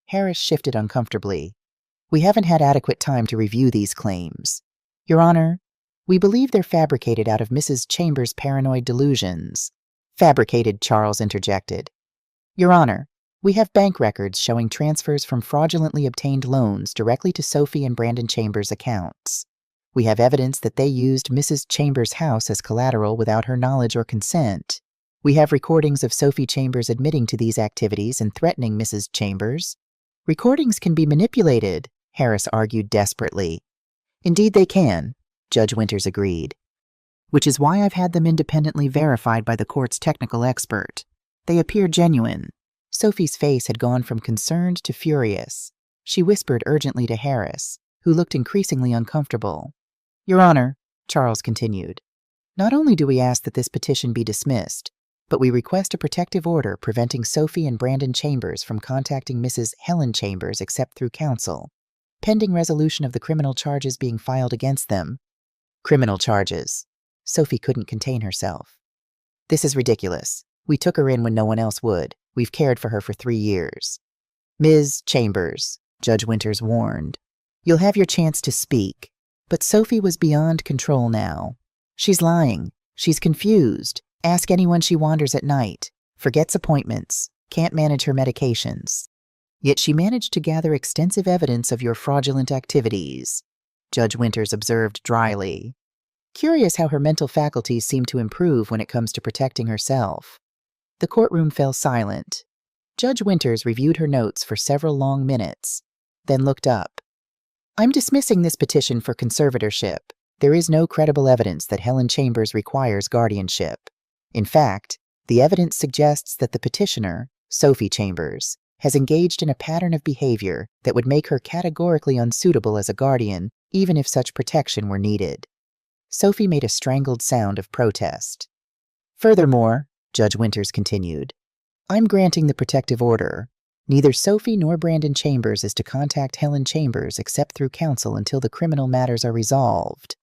Harris shifted uncomfortably. We haven't had adequate time to review these claims. Your Honor, we believe they're fabricated out of Mrs. Chambers' paranoid delusions. Fabricated, Charles interjected. Your Honor, we have bank records showing transfers from fraudulently obtained loans directly to Sophie and Brandon Chambers' accounts. We have evidence that they used Mrs. Chambers' house as collateral without her knowledge or consent. We have recordings of Sophie Chambers admitting to these activities and threatening Mrs. Chambers. Recordings can be manipulated, Harris argued desperately. Indeed they can, Judge Winters agreed. Which is why I've had them independently verified by the court's technical expert. They appear genuine. Sophie's face had gone from concerned to furious. She whispered urgently to Harris, who looked increasingly uncomfortable. Your Honor, Charles continued, not only do we ask that this petition be dismissed, but we request a protective order preventing Sophie and Brandon Chambers from contacting Mrs. Helen Chambers except through counsel, pending resolution of the criminal charges being filed against them. Criminal charges. Sophie couldn't contain herself. This is ridiculous. We took her in when no one else would. We've cared for her for 3 years. Ms. Chambers, Judge Winters warned, you'll have your chance to speak. But Sophie was beyond control now. She's lying. She's confused. Ask anyone she wanders at night. Forgets appointments. Can't manage her medications. Yet she managed to gather extensive evidence of your fraudulent activities, Judge Winters observed dryly. Curious how her mental faculties seem to improve when it comes to protecting herself. The courtroom fell silent. Judge Winters reviewed her notes for several long minutes, then looked up. I'm dismissing this petition for conservatorship. There is no credible evidence that Helen Chambers requires guardianship. In fact, the evidence suggests that the petitioner, Sophie Chambers, has engaged in a pattern of behavior that would make her categorically unsuitable as a guardian, even if such protection were needed. Sophie made a strangled sound of protest. Furthermore, Judge Winters continued, I'm granting the protective order. Neither Sophie nor Brandon Chambers is to contact Helen Chambers except through counsel until the criminal matters are resolved.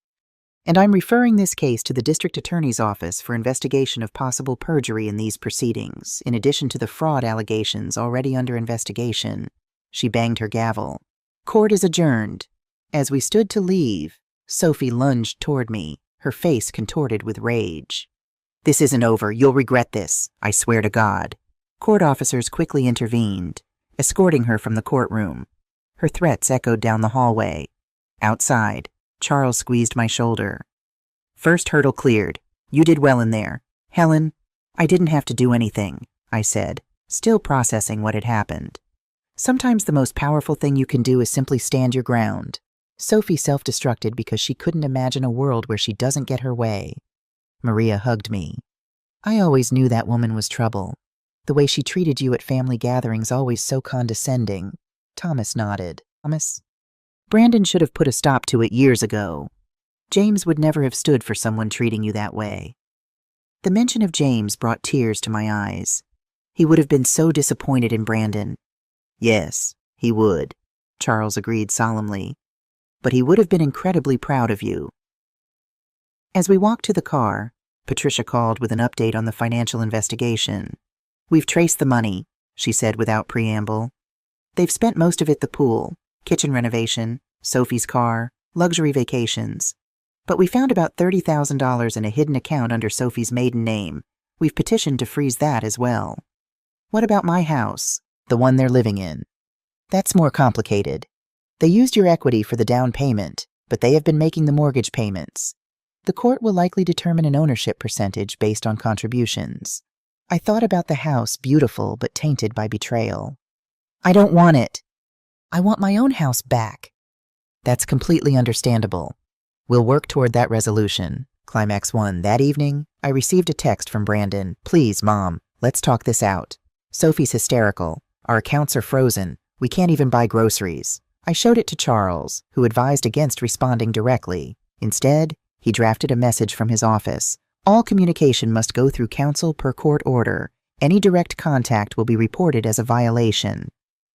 And I'm referring this case to the District Attorney's Office for investigation of possible perjury in these proceedings, in addition to the fraud allegations already under investigation. She banged her gavel. Court is adjourned. As we stood to leave, Sophie lunged toward me, her face contorted with rage. This isn't over. You'll regret this, I swear to God. Court officers quickly intervened, escorting her from the courtroom. Her threats echoed down the hallway. Outside, Charles squeezed my shoulder. First hurdle cleared. You did well in there. Helen, I didn't have to do anything, I said, still processing what had happened. Sometimes the most powerful thing you can do is simply stand your ground. Sophie self-destructed because she couldn't imagine a world where she doesn't get her way. Maria hugged me. I always knew that woman was trouble. The way she treated you at family gatherings, always so condescending. Thomas nodded. Thomas? Brandon should have put a stop to it years ago. James would never have stood for someone treating you that way. The mention of James brought tears to my eyes. He would have been so disappointed in Brandon. Yes, he would, Charles agreed solemnly. But he would have been incredibly proud of you. As we walked to the car, Patricia called with an update on the financial investigation. We've traced the money, she said without preamble. They've spent most of it at the pool, kitchen renovation, Sophie's car, luxury vacations. But we found about $30,000 in a hidden account under Sophie's maiden name. We've petitioned to freeze that as well. What about my house, the one they're living in? That's more complicated. They used your equity for the down payment, but they have been making the mortgage payments. The court will likely determine an ownership percentage based on contributions. I thought about the house, beautiful but tainted by betrayal. I don't want it. I want my own house back. That's completely understandable. We'll work toward that resolution. Climax 1. That evening, I received a text from Brandon. Please, Mom, let's talk this out. Sophie's hysterical. Our accounts are frozen. We can't even buy groceries. I showed it to Charles, who advised against responding directly. Instead, he drafted a message from his office. All communication must go through counsel per court order. Any direct contact will be reported as a violation.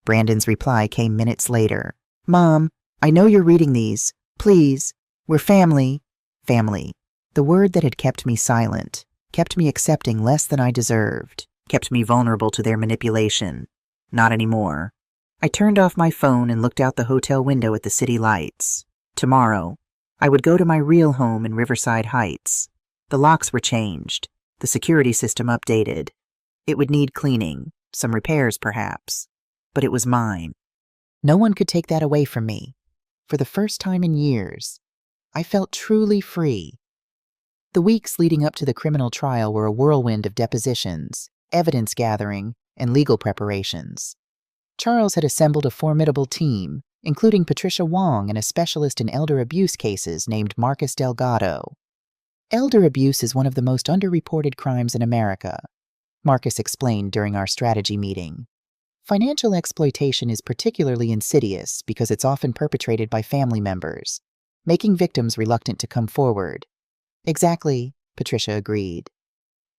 Brandon's reply came minutes later. Mom, I know you're reading these. Please. We're family. Family. The word that had kept me silent, kept me accepting less than I deserved, kept me vulnerable to their manipulation. Not anymore. I turned off my phone and looked out the hotel window at the city lights. Tomorrow, I would go to my real home in Riverside Heights. The locks were changed, the security system updated. It would need cleaning, some repairs perhaps, but it was mine. No one could take that away from me. For the first time in years, I felt truly free. The weeks leading up to the criminal trial were a whirlwind of depositions, evidence gathering, and legal preparations. Charles had assembled a formidable team, including Patricia Wong and a specialist in elder abuse cases named Marcus Delgado. Elder abuse is one of the most underreported crimes in America. Marcus explained during our strategy meeting. Financial exploitation is particularly insidious because it's often perpetrated by family members, making victims reluctant to come forward. Exactly, Patricia agreed.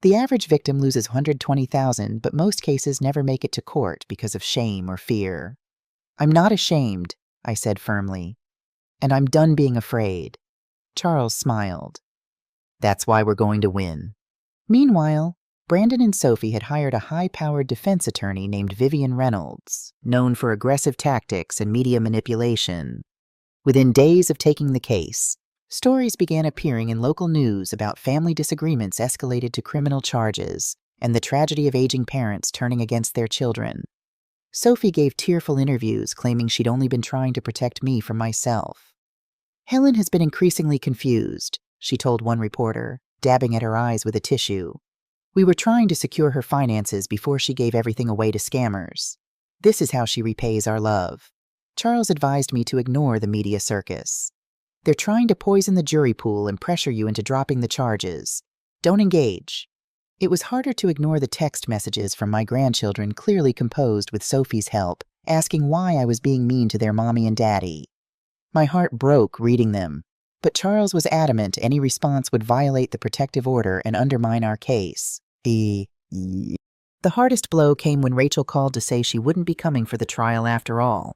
The average victim loses $120,000, but most cases never make it to court because of shame or fear. I'm not ashamed, I said firmly. And I'm done being afraid. Charles smiled. That's why we're going to win. Meanwhile, Brandon and Sophie had hired a high-powered defense attorney named Vivian Reynolds, known for aggressive tactics and media manipulation. Within days of taking the case, stories began appearing in local news about family disagreements escalated to criminal charges and the tragedy of aging parents turning against their children. Sophie gave tearful interviews claiming she'd only been trying to protect me from myself. Helen has been increasingly confused, she told one reporter, dabbing at her eyes with a tissue. We were trying to secure her finances before she gave everything away to scammers. This is how she repays our love. Charles advised me to ignore the media circus. They're trying to poison the jury pool and pressure you into dropping the charges. Don't engage. It was harder to ignore the text messages from my grandchildren, clearly composed with Sophie's help, asking why I was being mean to their mommy and daddy. My heart broke reading them, but Charles was adamant any response would violate the protective order and undermine our case. The hardest blow came when Rachel called to say she wouldn't be coming for the trial after all.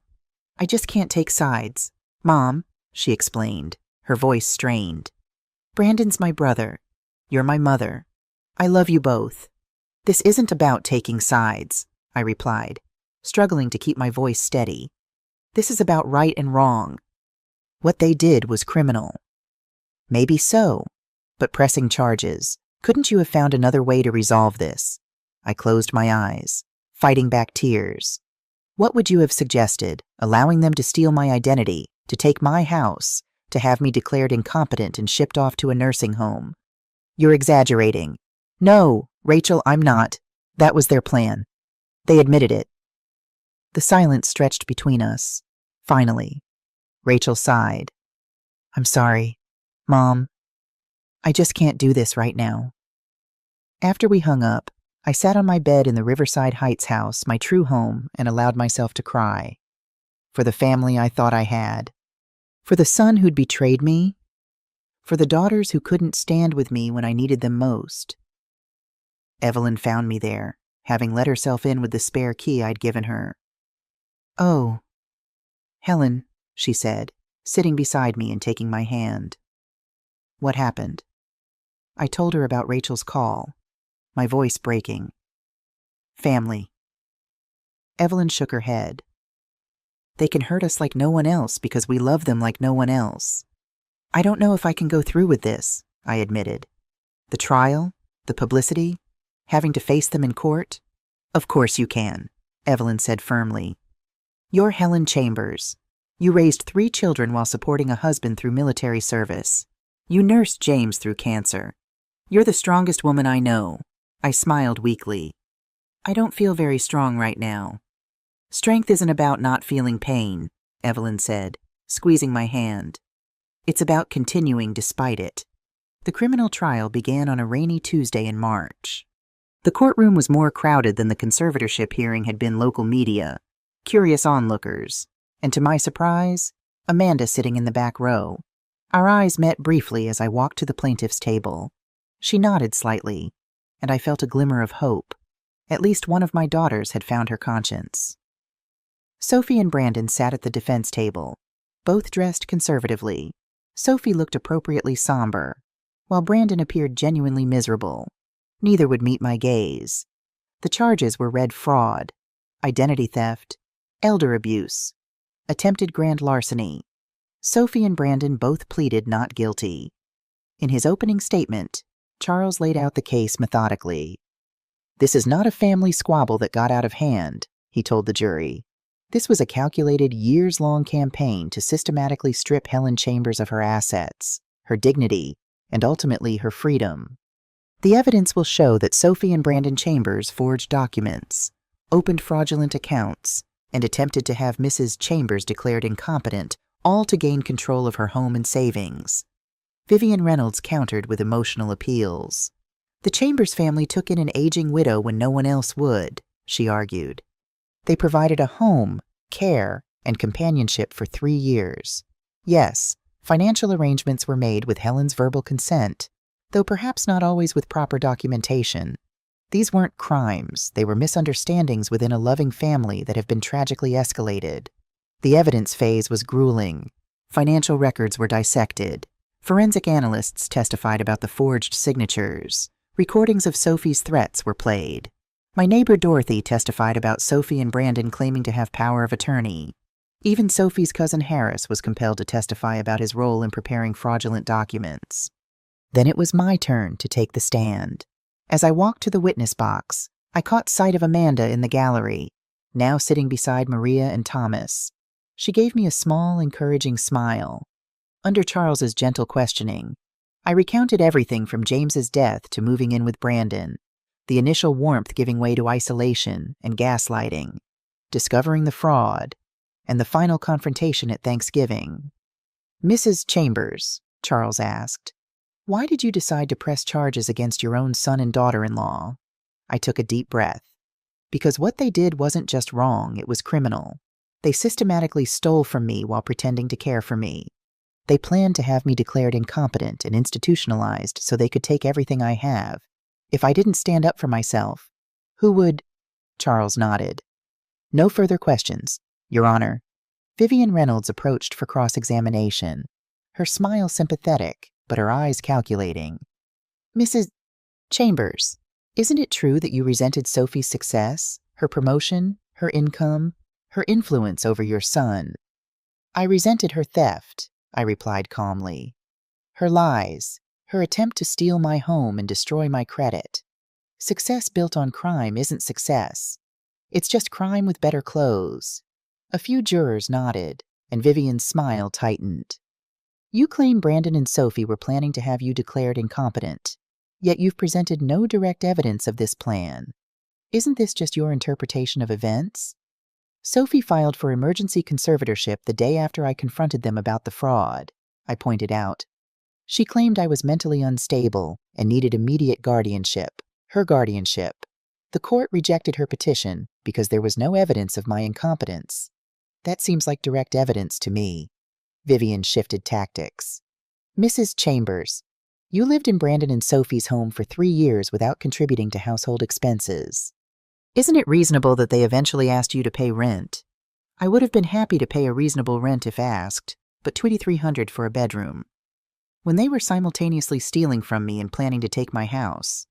I just can't take sides. Mom, she explained, her voice strained. Brandon's my brother. You're my mother. I love you both. This isn't about taking sides, I replied, struggling to keep my voice steady. This is about right and wrong. What they did was criminal. Maybe so, but pressing charges. Couldn't you have found another way to resolve this? I closed my eyes, fighting back tears. What would you have suggested, allowing them to steal my identity, to take my house, to have me declared incompetent and shipped off to a nursing home? You're exaggerating. No, Rachel, I'm not. That was their plan. They admitted it. The silence stretched between us. Finally, Rachel sighed. I'm sorry, Mom. I just can't do this right now. After we hung up, I sat on my bed in the Riverside Heights house, my true home, and allowed myself to cry. For the family I thought I had. For the son who'd betrayed me. For the daughters who couldn't stand with me when I needed them most. Evelyn found me there, having let herself in with the spare key I'd given her. Oh, Helen, she said, sitting beside me and taking my hand. What happened? I told her about Rachel's call, my voice breaking. Family. Evelyn shook her head. They can hurt us like no one else because we love them like no one else. I don't know if I can go through with this, I admitted. The trial, the publicity, having to face them in court? Of course you can, Evelyn said firmly. You're Helen Chambers. You raised 3 children while supporting a husband through military service. You nursed James through cancer. You're the strongest woman I know. I smiled weakly. I don't feel very strong right now. Strength isn't about not feeling pain, Evelyn said, squeezing my hand. It's about continuing despite it. The criminal trial began on a rainy Tuesday in March. The courtroom was more crowded than the conservatorship hearing had been local media, curious onlookers, and to my surprise, Amanda sitting in the back row. Our eyes met briefly as I walked to the plaintiff's table. She nodded slightly, and I felt a glimmer of hope. At least one of my daughters had found her conscience. Sophie and Brandon sat at the defense table, both dressed conservatively. Sophie looked appropriately somber, while Brandon appeared genuinely miserable. Neither would meet my gaze. The charges were read fraud, identity theft, elder abuse, attempted grand larceny. Sophie and Brandon both pleaded not guilty. In his opening statement, Charles laid out the case methodically. This is not a family squabble that got out of hand, he told the jury. This was a calculated, years-long campaign to systematically strip Helen Chambers of her assets, her dignity, and ultimately her freedom. The evidence will show that Sophie and Brandon Chambers forged documents, opened fraudulent accounts, and attempted to have Mrs. Chambers declared incompetent, all to gain control of her home and savings. Vivian Reynolds countered with emotional appeals. The Chambers family took in an aging widow when no one else would, she argued. They provided a home, care, and companionship for 3 years. Yes, financial arrangements were made with Helen's verbal consent, though perhaps not always with proper documentation. These weren't crimes, they were misunderstandings within a loving family that have been tragically escalated. The evidence phase was grueling. Financial records were dissected. Forensic analysts testified about the forged signatures. Recordings of Sophie's threats were played. My neighbor Dorothy testified about Sophie and Brandon claiming to have power of attorney. Even Sophie's cousin Harris was compelled to testify about his role in preparing fraudulent documents. Then it was my turn to take the stand. As I walked to the witness box, I caught sight of Amanda in the gallery, now sitting beside Maria and Thomas. She gave me a small, encouraging smile. Under Charles's gentle questioning, I recounted everything from James's death to moving in with Brandon, the initial warmth giving way to isolation and gaslighting, discovering the fraud, and the final confrontation at Thanksgiving. "Mrs. Chambers," Charles asked, "why did you decide to press charges against your own son and daughter-in-law?" I took a deep breath. Because what they did wasn't just wrong, it was criminal. They systematically stole from me while pretending to care for me. They planned to have me declared incompetent and institutionalized so they could take everything I have. If I didn't stand up for myself, who would? Charles nodded. "No further questions, Your Honor." Vivian Reynolds approached for cross-examination, her smile sympathetic, but her eyes calculating. "Mrs. Chambers, isn't it true that you resented Sophie's success, her promotion, her income, her influence over your son?" "I resented her theft," I replied calmly. "Her lies, her attempt to steal my home and destroy my credit. Success built on crime isn't success. It's just crime with better clothes." A few jurors nodded, and Vivian's smile tightened. "You claim Brandon and Sophie were planning to have you declared incompetent, yet you've presented no direct evidence of this plan. Isn't this just your interpretation of events?" "Sophie filed for emergency conservatorship the day after I confronted them about the fraud," I pointed out. "She claimed I was mentally unstable and needed immediate guardianship, her guardianship. The court rejected her petition because there was no evidence of my incompetence. That seems like direct evidence to me." Vivian shifted tactics. "Mrs. Chambers, you lived in Brandon and Sophie's home for 3 years without contributing to household expenses. Isn't it reasonable that they eventually asked you to pay rent? I would have been happy to pay a reasonable rent if asked, but $2,300 for a bedroom. When they were simultaneously stealing from me and planning to take my house.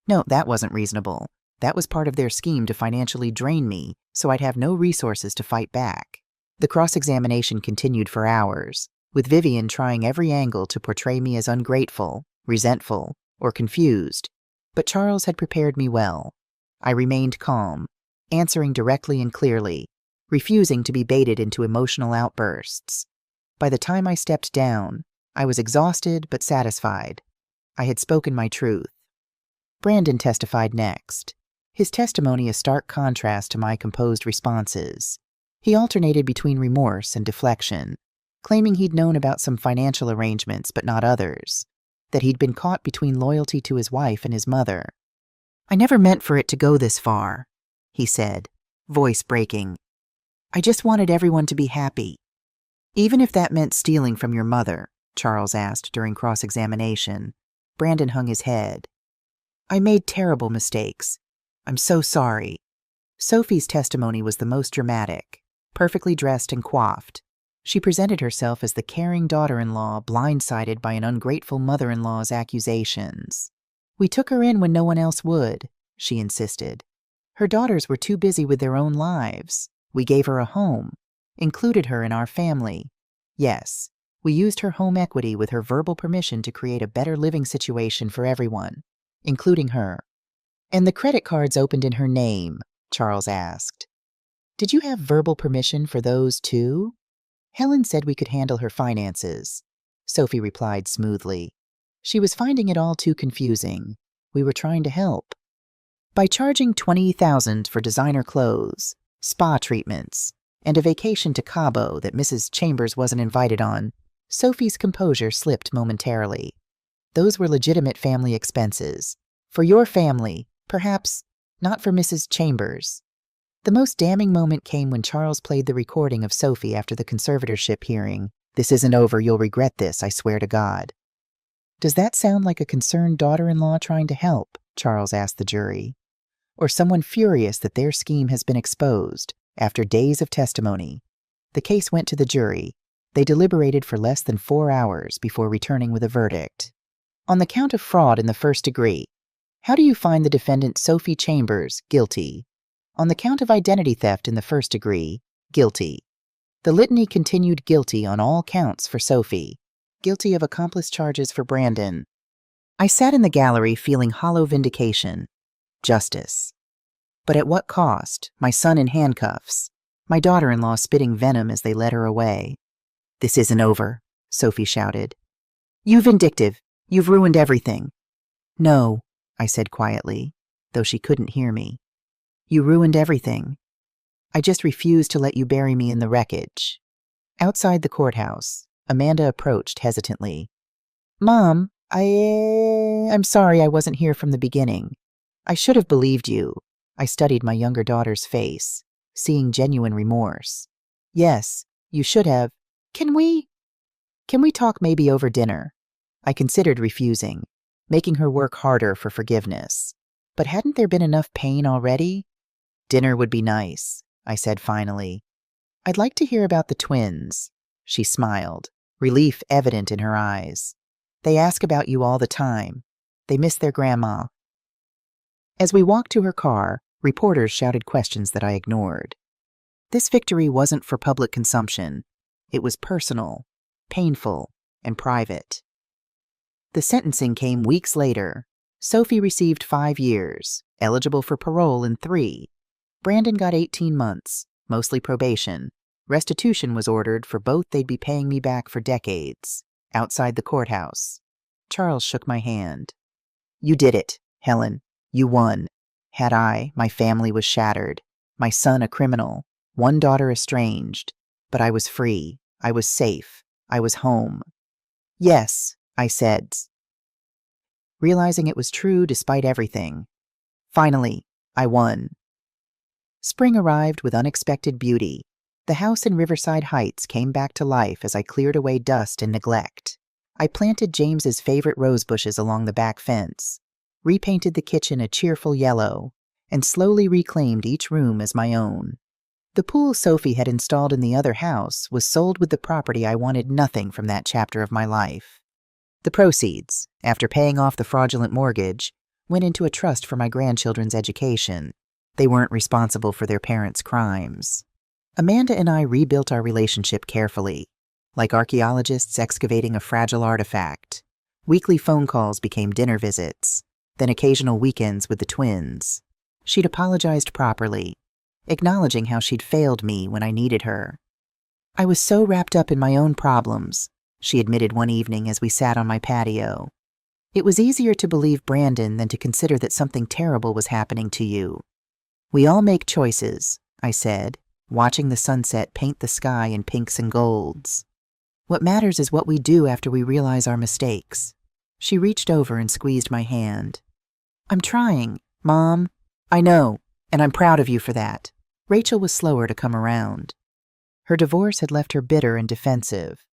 No, that wasn't reasonable. That was part of their scheme to financially drain me, so I'd have no resources to fight back." The cross-examination continued for hours, with Vivian trying every angle to portray me as ungrateful, resentful, or confused. But Charles had prepared me well. I remained calm, answering directly and clearly, refusing to be baited into emotional outbursts. By the time I stepped down, I was exhausted but satisfied. I had spoken my truth. Brandon testified next. His testimony a stark contrast to my composed responses. He alternated between remorse and deflection, claiming he'd known about some financial arrangements but not others, that he'd been caught between loyalty to his wife and his mother. "I never meant for it to go this far," he said, voice breaking. "I just wanted everyone to be happy." "Even if that meant stealing from your mother?" Charles asked during cross-examination. Brandon hung his head. "I made terrible mistakes. I'm so sorry." Sophie's testimony was the most dramatic, perfectly dressed and coiffed. She presented herself as the caring daughter-in-law blindsided by an ungrateful mother-in-law's accusations. "We took her in when no one else would," she insisted. "Her daughters were too busy with their own lives. We gave her a home, included her in our family. Yes, we used her home equity with her verbal permission to create a better living situation for everyone, including her." "And the credit cards opened in her name?" Charles asked. "Did you have verbal permission for those too?" "Helen said we could handle her finances," Sophie replied smoothly. "She was finding it all too confusing. We were trying to help." By charging $20,000 for designer clothes, spa treatments, and a vacation to Cabo that Mrs. Chambers wasn't invited on, Sophie's composure slipped momentarily. Those were legitimate family expenses, For your family, perhaps not for Mrs. Chambers. The most damning moment came when Charles played the recording of Sophie after the conservatorship hearing. This isn't over, you'll regret this, I swear to God. Does that sound like a concerned daughter-in-law trying to help? Charles asked the jury. Or someone furious that their scheme has been exposed after days of testimony? The case went to the jury. They deliberated for less than 4 hours before returning with a verdict. On the count of fraud in the first degree, how do you find the defendant Sophie Chambers guilty? On the count of identity theft in the first degree, guilty. The litany continued guilty on all counts for Sophie, guilty of accomplice charges for Brandon. I sat in the gallery feeling hollow vindication, justice. But at what cost? My son in handcuffs, my daughter-in-law spitting venom as they led her away. This isn't over, Sophie shouted. You vindictive, you've ruined everything. No, I said quietly, though she couldn't hear me. You ruined everything. I just refused to let you bury me in the wreckage. Outside the courthouse, Amanda approached hesitantly. Mom, I'm sorry I wasn't here from the beginning. I should have believed you. I studied my younger daughter's face, seeing genuine remorse. Yes, you should have. Can we talk maybe over dinner? I considered refusing, making her work harder for forgiveness. But hadn't there been enough pain already? Dinner would be nice, I said finally. I'd like to hear about the twins. She smiled, relief evident in her eyes. They ask about you all the time. They miss their grandma. As we walked to her car, reporters shouted questions that I ignored. This victory wasn't for public consumption. It was personal, painful, and private. The sentencing came weeks later. Sophie received 5 years, eligible for parole in 3. Brandon got 18 months, mostly probation. Restitution was ordered for both. They'd be paying me back for decades. Outside the courthouse, Charles shook my hand. You did it, Helen. You won. Had I, my family was shattered. My son a criminal. 1 daughter estranged. But I was free. I was safe. I was home. Yes, I said, realizing it was true despite everything. Finally, I won. Spring arrived with unexpected beauty. The house in Riverside Heights came back to life as I cleared away dust and neglect. I planted James's favorite rose bushes along the back fence, repainted the kitchen a cheerful yellow, and slowly reclaimed each room as my own. The pool Sophie had installed in the other house was sold with the property. I wanted nothing from that chapter of my life. The proceeds, after paying off the fraudulent mortgage, went into a trust for my grandchildren's education. They weren't responsible for their parents' crimes. Amanda and I rebuilt our relationship carefully, like archaeologists excavating a fragile artifact. Weekly phone calls became dinner visits, then occasional weekends with the twins. She'd apologized properly, acknowledging how she'd failed me when I needed her. I was so wrapped up in my own problems, she admitted one evening as we sat on my patio. It was easier to believe Brandon than to consider that something terrible was happening to you. We all make choices, I said, watching the sunset paint the sky in pinks and golds. What matters is what we do after we realize our mistakes. She reached over and squeezed my hand. I'm trying, Mom. I know, and I'm proud of you for that. Rachel was slower to come around. Her divorce had left her bitter and defensive,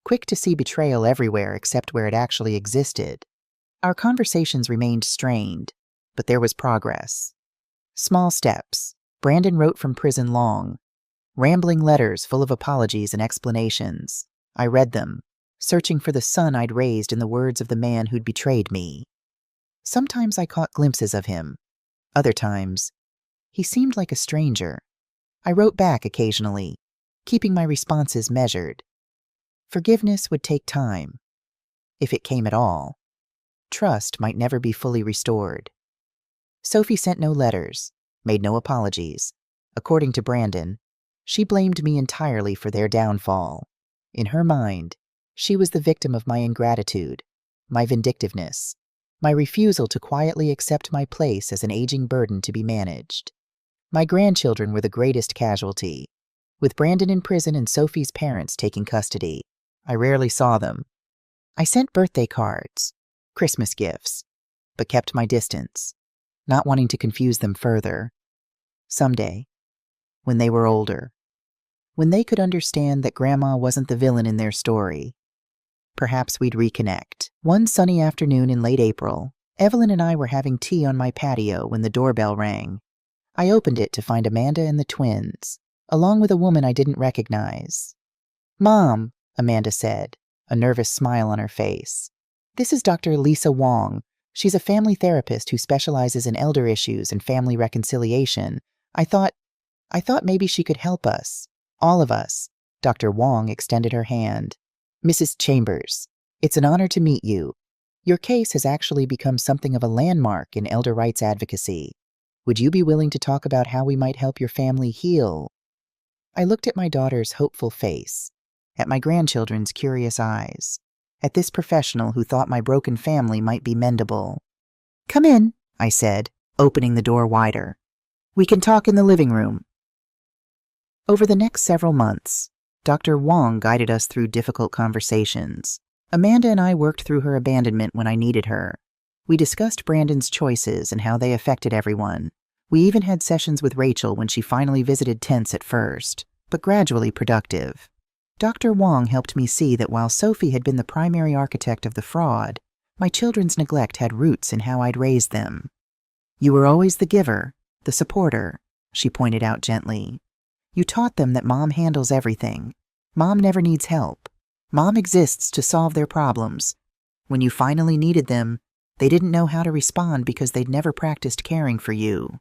quick to see betrayal everywhere except where it actually existed. Our conversations remained strained, but there was progress. Small steps. Brandon wrote from prison long, rambling letters full of apologies and explanations. I read them, searching for the son I'd raised in the words of the man who'd betrayed me. Sometimes I caught glimpses of him. Other times, he seemed like a stranger. I wrote back occasionally, keeping my responses measured. Forgiveness would take time, if it came at all. Trust might never be fully restored. Sophie sent no letters, made no apologies. According to Brandon, she blamed me entirely for their downfall. In her mind, she was the victim of my ingratitude, my vindictiveness, my refusal to quietly accept my place as an aging burden to be managed. My grandchildren were the greatest casualty. With Brandon in prison and Sophie's parents taking custody, I rarely saw them. I sent birthday cards, Christmas gifts, but kept my distance, not wanting to confuse them further. Someday, when they were older, when they could understand that Grandma wasn't the villain in their story, perhaps we'd reconnect. One sunny afternoon in late April, Evelyn and I were having tea on my patio when the doorbell rang. I opened it to find Amanda and the twins, along with a woman I didn't recognize. "Mom," Amanda said, a nervous smile on her face. "This is Dr. Lisa Wong. She's a family therapist who specializes in elder issues and family reconciliation. I thought maybe she could help us. All of us." Dr. Wong extended her hand. "Mrs. Chambers, it's an honor to meet you. Your case has actually become something of a landmark in elder rights advocacy. Would you be willing to talk about how we might help your family heal?" I looked at my daughter's hopeful face, at my grandchildren's curious eyes, at this professional who thought my broken family might be mendable. "Come in," I said, opening the door wider. "We can talk in the living room." Over the next several months, Dr. Wong guided us through difficult conversations. Amanda and I worked through her abandonment when I needed her. We discussed Brandon's choices and how they affected everyone. We even had sessions with Rachel when she finally visited tense at first, but gradually productive. Dr. Wong helped me see that while Sophie had been the primary architect of the fraud, my children's neglect had roots in how I'd raised them. "You were always the giver, the supporter," she pointed out gently. "You taught them that Mom handles everything. Mom never needs help. Mom exists to solve their problems. When you finally needed them, they didn't know how to respond because they'd never practiced caring for you."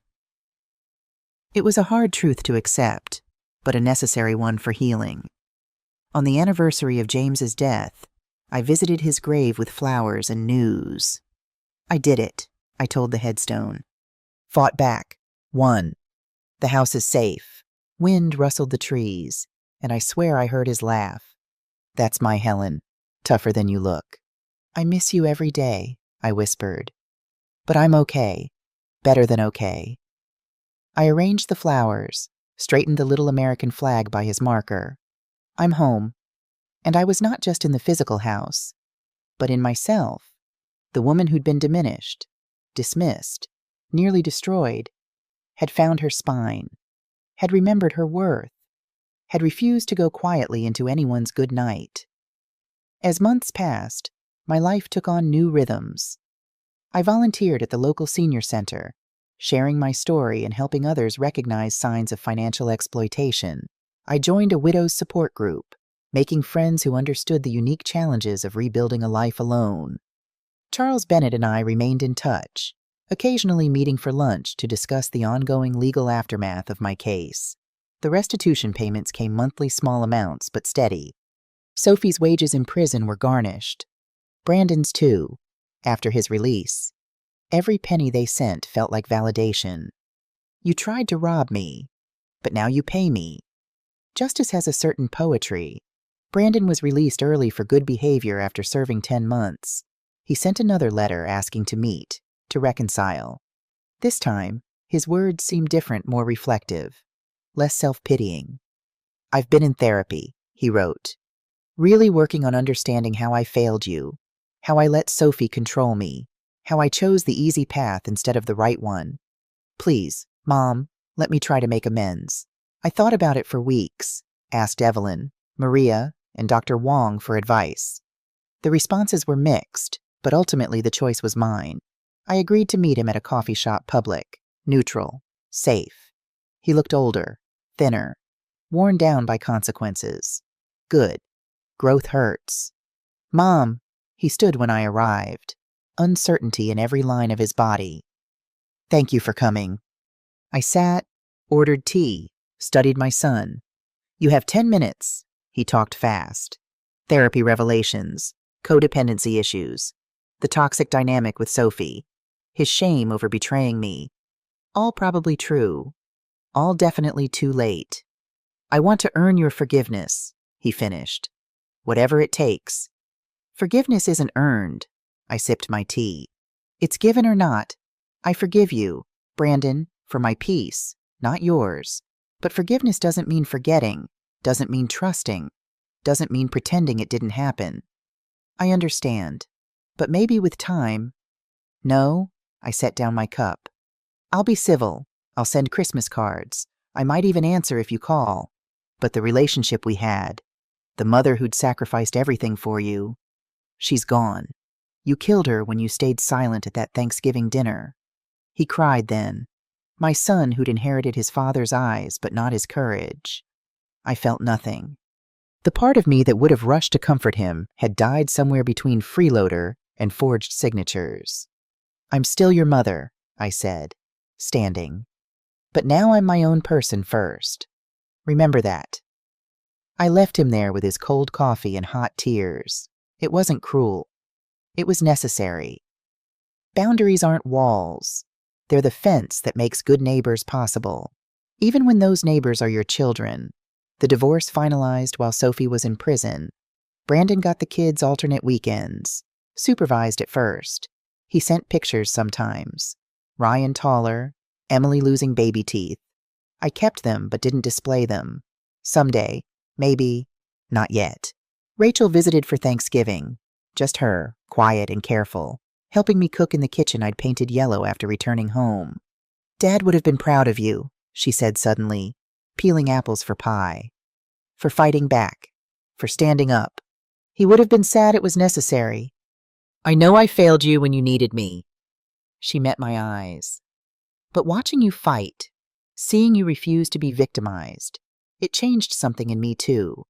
It was a hard truth to accept, but a necessary one for healing. On the anniversary of James's death, I visited his grave with flowers and news. "I did it," I told the headstone. "Fought back. Won. The house is safe." Wind rustled the trees, and I swear I heard his laugh. "That's my Helen, tougher than you look." "I miss you every day," I whispered. "But I'm okay. Better than okay." I arranged the flowers, straightened the little American flag by his marker. I'm home. And I was not just in the physical house, but in myself, the woman who'd been diminished, dismissed, nearly destroyed, had found her spine, had remembered her worth, had refused to go quietly into anyone's good night. As months passed, my life took on new rhythms. I volunteered at the local senior center, sharing my story and helping others recognize signs of financial exploitation. I joined a widow's support group, making friends who understood the unique challenges of rebuilding a life alone. Charles Bennett and I remained in touch, occasionally meeting for lunch to discuss the ongoing legal aftermath of my case. The restitution payments came monthly, small amounts, but steady. Sophie's wages in prison were garnished. Brandon's too, after his release. Every penny they sent felt like validation. "You tried to rob me, but now you pay me." Justice has a certain poetry. Brandon was released early for good behavior after serving 10 months. He sent another letter asking to meet, to reconcile. This time, his words seemed different, more reflective, less self-pitying. "I've been in therapy," he wrote, "really working on understanding how I failed you, how I let Sophie control me, how I chose the easy path instead of the right one. Please, Mom, let me try to make amends." I thought about it for weeks, asked Evelyn, Maria, and Dr. Wong for advice. The responses were mixed, but ultimately the choice was mine. I agreed to meet him at a coffee shop, public, neutral, safe. He looked older, thinner, worn down by consequences. Good. Growth hurts. "Mom," he stood when I arrived, uncertainty in every line of his body. "Thank you for coming." I sat, ordered tea, studied my son. "You have 10 minutes, he talked fast. Therapy revelations, codependency issues, the toxic dynamic with Sophie, his shame over betraying me. All probably true, all definitely too late. "I want to earn your forgiveness," he finished. "Whatever it takes." "Forgiveness isn't earned." I sipped my tea. "It's given or not. I forgive you, Brandon, for my peace, not yours. But forgiveness doesn't mean forgetting, doesn't mean trusting, doesn't mean pretending it didn't happen. I understand, but maybe with time..." No, I set down my cup. I'll be civil. I'll send Christmas cards. I might even answer if you call. But the relationship we had, the mother who'd sacrificed everything for you, she's gone. You killed her when you stayed silent at that Thanksgiving dinner. He cried then. My son who'd inherited his father's eyes but not his courage. I felt nothing. The part of me that would have rushed to comfort him had died somewhere between freeloader and forged signatures. I'm still your mother, I said, standing. But now I'm my own person first. Remember that. I left him there with his cold coffee and hot tears. It wasn't cruel. It was necessary. Boundaries aren't walls. They're the fence that makes good neighbors possible, even when those neighbors are your children. The divorce finalized while Sophie was in prison. Brandon got the kids alternate weekends, supervised at first. He sent pictures sometimes. Ryan taller, Emily losing baby teeth. I kept them but didn't display them. Someday, maybe, not yet. Rachel visited for Thanksgiving. Just her, quiet and careful, helping me cook in the kitchen I'd painted yellow after returning home. Dad would have been proud of you, she said suddenly, peeling apples for pie. For fighting back. For standing up. He would have been sad it was necessary. I know I failed you when you needed me. She met my eyes. But watching you fight, seeing you refuse to be victimized, it changed something in me too.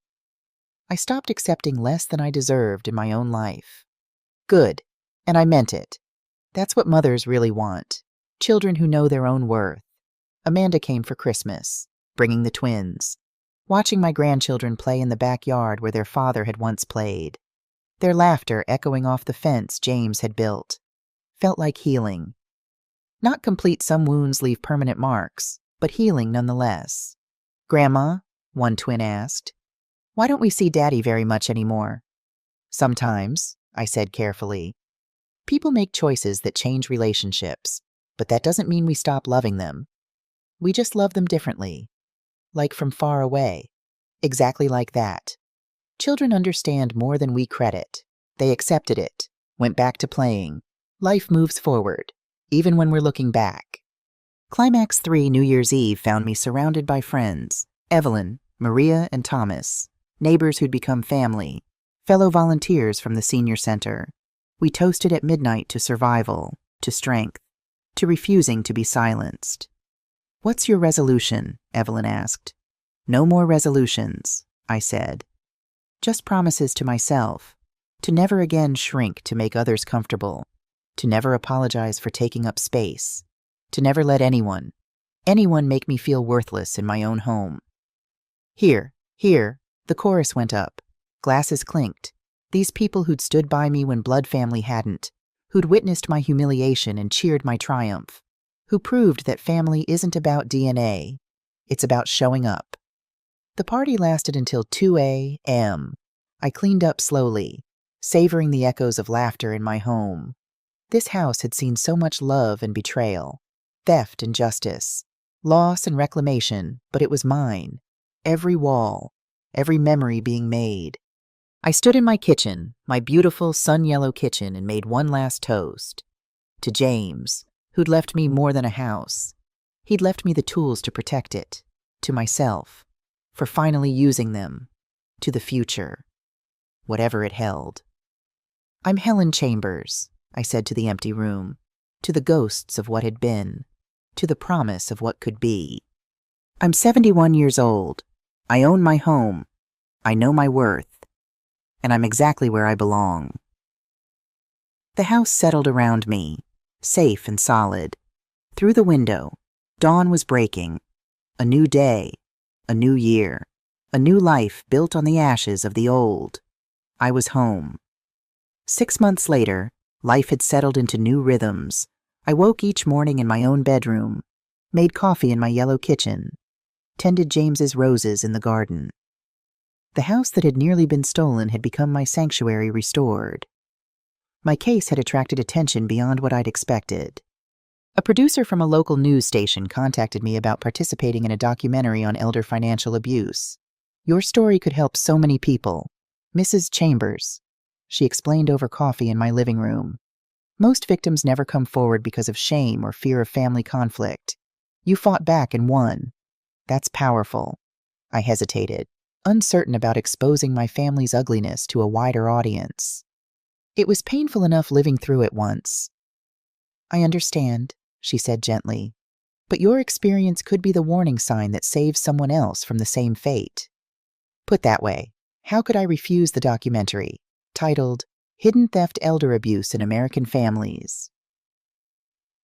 I stopped accepting less than I deserved in my own life. Good, and I meant it. That's what mothers really want. Children who know their own worth. Amanda came for Christmas, bringing the twins, watching my grandchildren play in the backyard where their father had once played. Their laughter echoing off the fence James had built. Felt like healing. Not complete, some wounds leave permanent marks, but healing nonetheless. Grandma, one twin asked, why don't we see Daddy very much anymore? Sometimes, I said carefully. People make choices that change relationships, but that doesn't mean we stop loving them. We just love them differently. Like from far away. Exactly like that. Children understand more than we credit. They accepted it, went back to playing. Life moves forward, even when we're looking back. Climax 3 New Year's Eve found me surrounded by friends, Evelyn, Maria, and Thomas, neighbors who'd become family, fellow volunteers from the senior center. We toasted at midnight to survival, to strength, to refusing to be silenced. What's your resolution? Evelyn asked. No more resolutions, I said. Just promises to myself, to never again shrink to make others comfortable, to never apologize for taking up space, to never let anyone make me feel worthless in my own home. Here, the chorus went up. Glasses clinked. These people who'd stood by me when blood family hadn't, who'd witnessed my humiliation and cheered my triumph, who proved that family isn't about DNA, it's about showing up. The party lasted until 2 a.m. I cleaned up slowly, savoring the echoes of laughter in my home. This house had seen so much love and betrayal, theft and justice, loss and reclamation, but it was mine. Every wall, every memory being made. I stood in my kitchen, my beautiful sun-yellow kitchen, and made one last toast. To James, who'd left me more than a house. He'd left me the tools to protect it. To myself, for finally using them. To the future, whatever it held. I'm Helen Chambers, I said to the empty room, to the ghosts of what had been, to the promise of what could be. I'm 71 years old. I own my home. I know my worth. And I'm exactly where I belong. The house settled around me, safe and solid. Through the window, dawn was breaking. A new day, a new year, a new life built on the ashes of the old. I was home. 6 months later, life had settled into new rhythms. I woke each morning in my own bedroom, made coffee in my yellow kitchen, tended James's roses in the garden. The house that had nearly been stolen had become my sanctuary restored. My case had attracted attention beyond what I'd expected. A producer from a local news station contacted me about participating in a documentary on elder financial abuse. Your story could help so many people. Mrs. Chambers, she explained over coffee in my living room. Most victims never come forward because of shame or fear of family conflict. You fought back and won. That's powerful. I hesitated, uncertain about exposing my family's ugliness to a wider audience. It was painful enough living through it once. I understand, she said gently, but your experience could be the warning sign that saves someone else from the same fate. Put that way, how could I refuse the documentary, titled Hidden Theft Elder Abuse in American Families?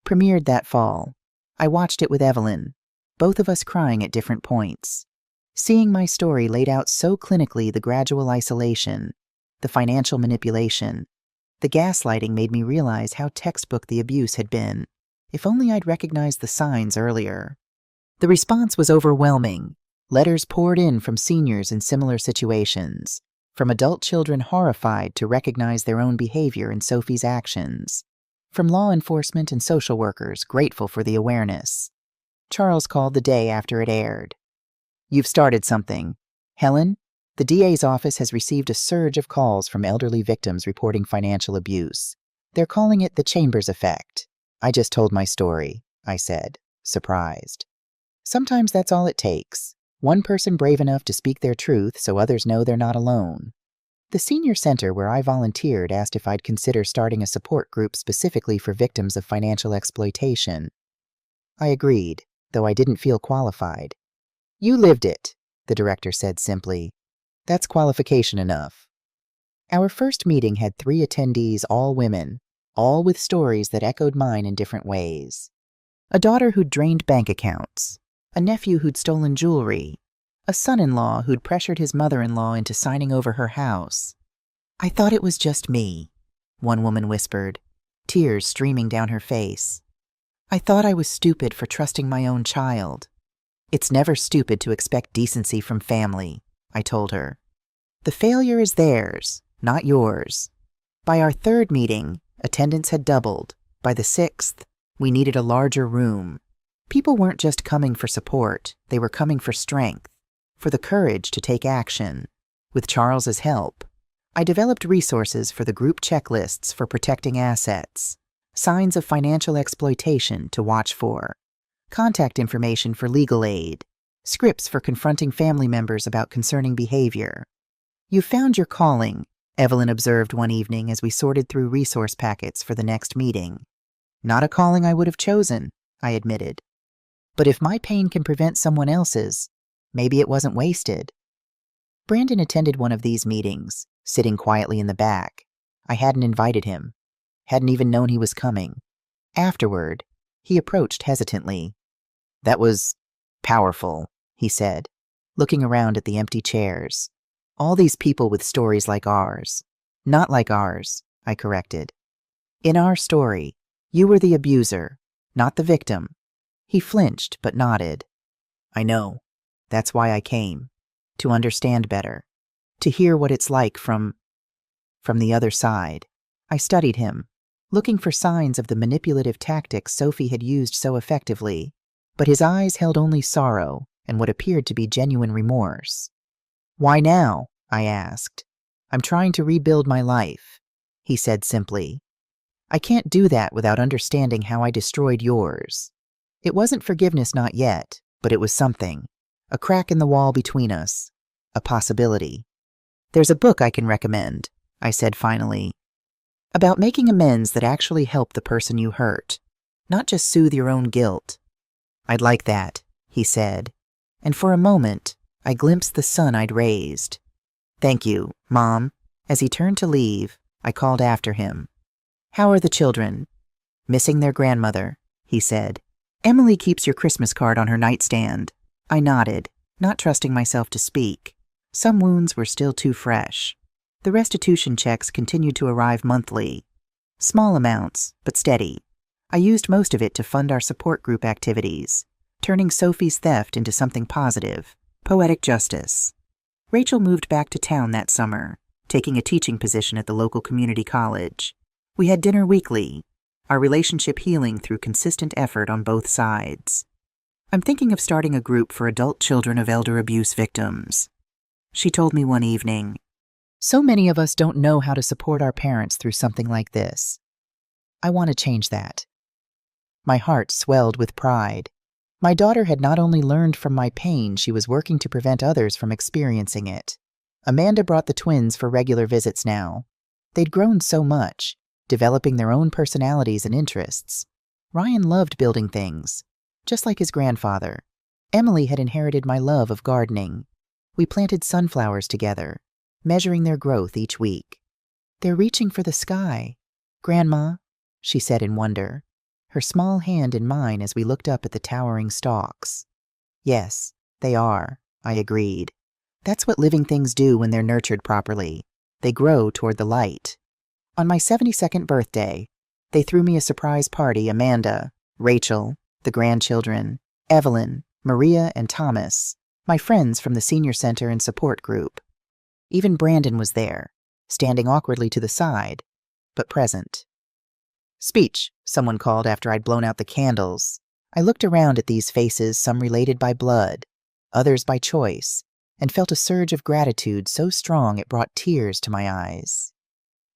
Premiered that fall. I watched it with Evelyn, both of us crying at different points. Seeing my story laid out so clinically, the gradual isolation, the financial manipulation, the gaslighting made me realize how textbook the abuse had been. If only I'd recognized the signs earlier. The response was overwhelming. Letters poured in from seniors in similar situations, from adult children horrified to recognize their own behavior in Sophie's actions, from law enforcement and social workers grateful for the awareness. Charles called the day after it aired. You've started something. Helen, the DA's office has received a surge of calls from elderly victims reporting financial abuse. They're calling it the Chambers effect. I just told my story, I said, surprised. Sometimes that's all it takes. One person brave enough to speak their truth so others know they're not alone. The senior center where I volunteered asked if I'd consider starting a support group specifically for victims of financial exploitation. I agreed, though I didn't feel qualified. You lived it, the director said simply. That's qualification enough. Our first meeting had 3 attendees, all women, all with stories that echoed mine in different ways. A daughter who'd drained bank accounts, a nephew who'd stolen jewelry, a son-in-law who'd pressured his mother-in-law into signing over her house. I thought it was just me, one woman whispered, tears streaming down her face. I thought I was stupid for trusting my own child. It's never stupid to expect decency from family, I told her. The failure is theirs, not yours. By our 3rd meeting, attendance had doubled. By the 6th, we needed a larger room. People weren't just coming for support, they were coming for strength, for the courage to take action. With Charles's help, I developed resources for the group checklists for protecting assets, signs of financial exploitation to watch for, contact information for legal aid, scripts for confronting family members about concerning behavior. You found your calling, Evelyn observed one evening as we sorted through resource packets for the next meeting. Not a calling I would have chosen, I admitted. But if my pain can prevent someone else's, maybe it wasn't wasted. Brandon attended one of these meetings, sitting quietly in the back. I hadn't invited him, hadn't even known he was coming. Afterward, he approached hesitantly. That was powerful, he said, looking around at the empty chairs. All these people with stories like ours. Not like ours, I corrected. In our story, you were the abuser, not the victim. He flinched but nodded. I know. That's why I came. To understand better. To hear what it's like from the other side. I studied him, looking for signs of the manipulative tactics Sophie had used so effectively. But his eyes held only sorrow and what appeared to be genuine remorse. Why now? I asked. I'm trying to rebuild my life, he said simply. I can't do that without understanding how I destroyed yours. It wasn't forgiveness, not yet, but it was something. A crack in the wall between us. A possibility. There's a book I can recommend, I said finally, about making amends that actually help the person you hurt, not just soothe your own guilt. I'd like that, he said, and for a moment, I glimpsed the son I'd raised. Thank you, Mom. As he turned to leave, I called after him. How are the children? Missing their grandmother, he said. Emily keeps your Christmas card on her nightstand. I nodded, not trusting myself to speak. Some wounds were still too fresh. The restitution checks continued to arrive monthly. Small amounts, but steady. I used most of it to fund our support group activities, turning Sophie's theft into something positive, poetic justice. Rachel moved back to town that summer, taking a teaching position at the local community college. We had dinner weekly, our relationship healing through consistent effort on both sides. I'm thinking of starting a group for adult children of elder abuse victims. She told me one evening, so many of us don't know how to support our parents through something like this. I want to change that. My heart swelled with pride. My daughter had not only learned from my pain, she was working to prevent others from experiencing it. Amanda brought the twins for regular visits now. They'd grown so much, developing their own personalities and interests. Ryan loved building things, just like his grandfather. Emily had inherited my love of gardening. We planted sunflowers together, measuring their growth each week. They're reaching for the sky. Grandma, she said in wonder, her small hand in mine as we looked up at the towering stalks. Yes, they are, I agreed. That's what living things do when they're nurtured properly. They grow toward the light. On my 72nd birthday, they threw me a surprise party. Amanda, Rachel, the grandchildren, Evelyn, Maria, and Thomas, my friends from the senior center and support group. Even Brandon was there, standing awkwardly to the side, but present. Speech, someone called after I'd blown out the candles. I looked around at these faces, some related by blood, others by choice, and felt a surge of gratitude so strong it brought tears to my eyes.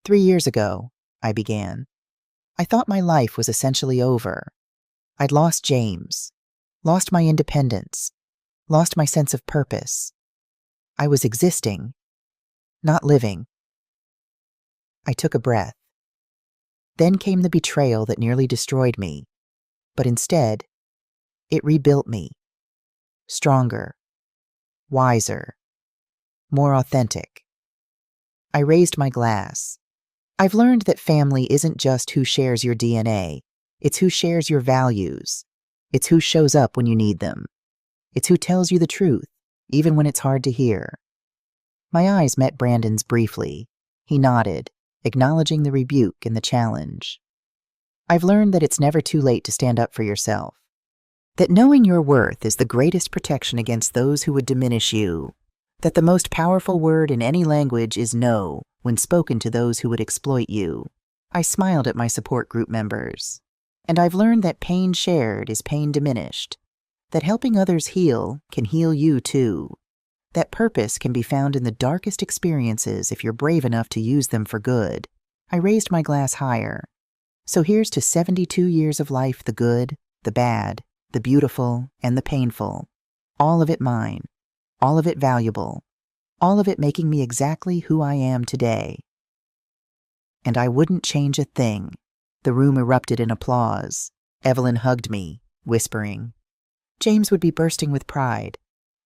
3 years ago, I began. I thought my life was essentially over. I'd lost James, lost my independence, lost my sense of purpose. I was existing, not living. I took a breath. Then came the betrayal that nearly destroyed me, but instead, it rebuilt me. Stronger, wiser, more authentic. I raised my glass. I've learned that family isn't just who shares your DNA. It's who shares your values. It's who shows up when you need them. It's who tells you the truth, even when it's hard to hear. My eyes met Brandon's briefly. He nodded, acknowledging the rebuke and the challenge. I've learned that it's never too late to stand up for yourself. That knowing your worth is the greatest protection against those who would diminish you. That the most powerful word in any language is no when spoken to those who would exploit you. I smiled at my support group members. And I've learned that pain shared is pain diminished. That helping others heal can heal you too. That purpose can be found in the darkest experiences if you're brave enough to use them for good. I raised my glass higher. So here's to 72 years of life, the good, the bad, the beautiful, and the painful. All of it mine. All of it valuable. All of it making me exactly who I am today. And I wouldn't change a thing. The room erupted in applause. Evelyn hugged me, whispering. James would be bursting with pride.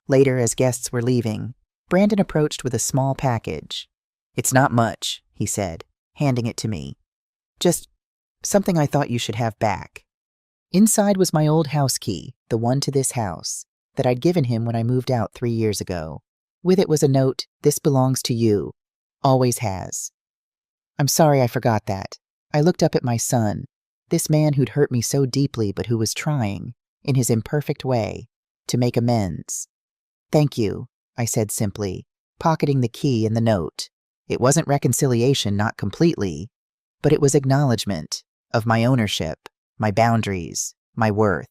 Later, as guests were leaving, Brandon approached with a small package. It's not much, he said, handing it to me. Just something I thought you should have back. Inside was my old house key, the one to this house, that I'd given him when I moved out 3 years ago. With it was a note, "This belongs to you. Always has." I'm sorry I forgot that. I looked up at my son, this man who'd hurt me so deeply but who was trying, in his imperfect way, to make amends. Thank you, I said simply, pocketing the key and the note. It wasn't reconciliation, not completely, but it was acknowledgement of my ownership, my boundaries, my worth.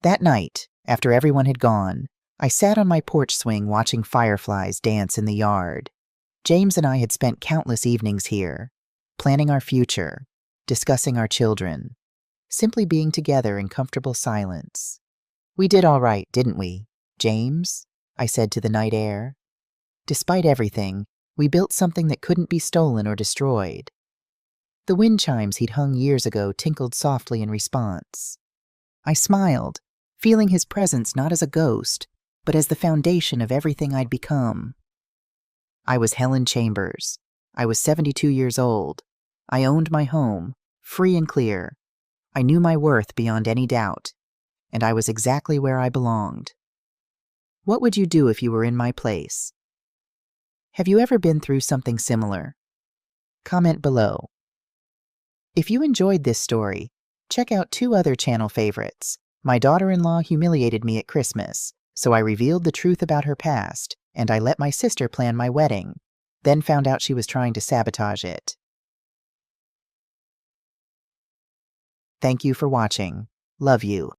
That night, after everyone had gone, I sat on my porch swing watching fireflies dance in the yard. James and I had spent countless evenings here, planning our future, discussing our children, simply being together in comfortable silence. We did all right, didn't we, James? I said to the night air. Despite everything, we built something that couldn't be stolen or destroyed. The wind chimes he'd hung years ago tinkled softly in response. I smiled, feeling his presence not as a ghost, but as the foundation of everything I'd become. I was Helen Chambers. I was 72 years old. I owned my home, free and clear. I knew my worth beyond any doubt, and I was exactly where I belonged. What would you do if you were in my place? Have you ever been through something similar? Comment below. If you enjoyed this story, check out 2 other channel favorites. My daughter-in-law humiliated me at Christmas, so I revealed the truth about her past, and I let my sister plan my wedding, then found out she was trying to sabotage it. Thank you for watching. Love you.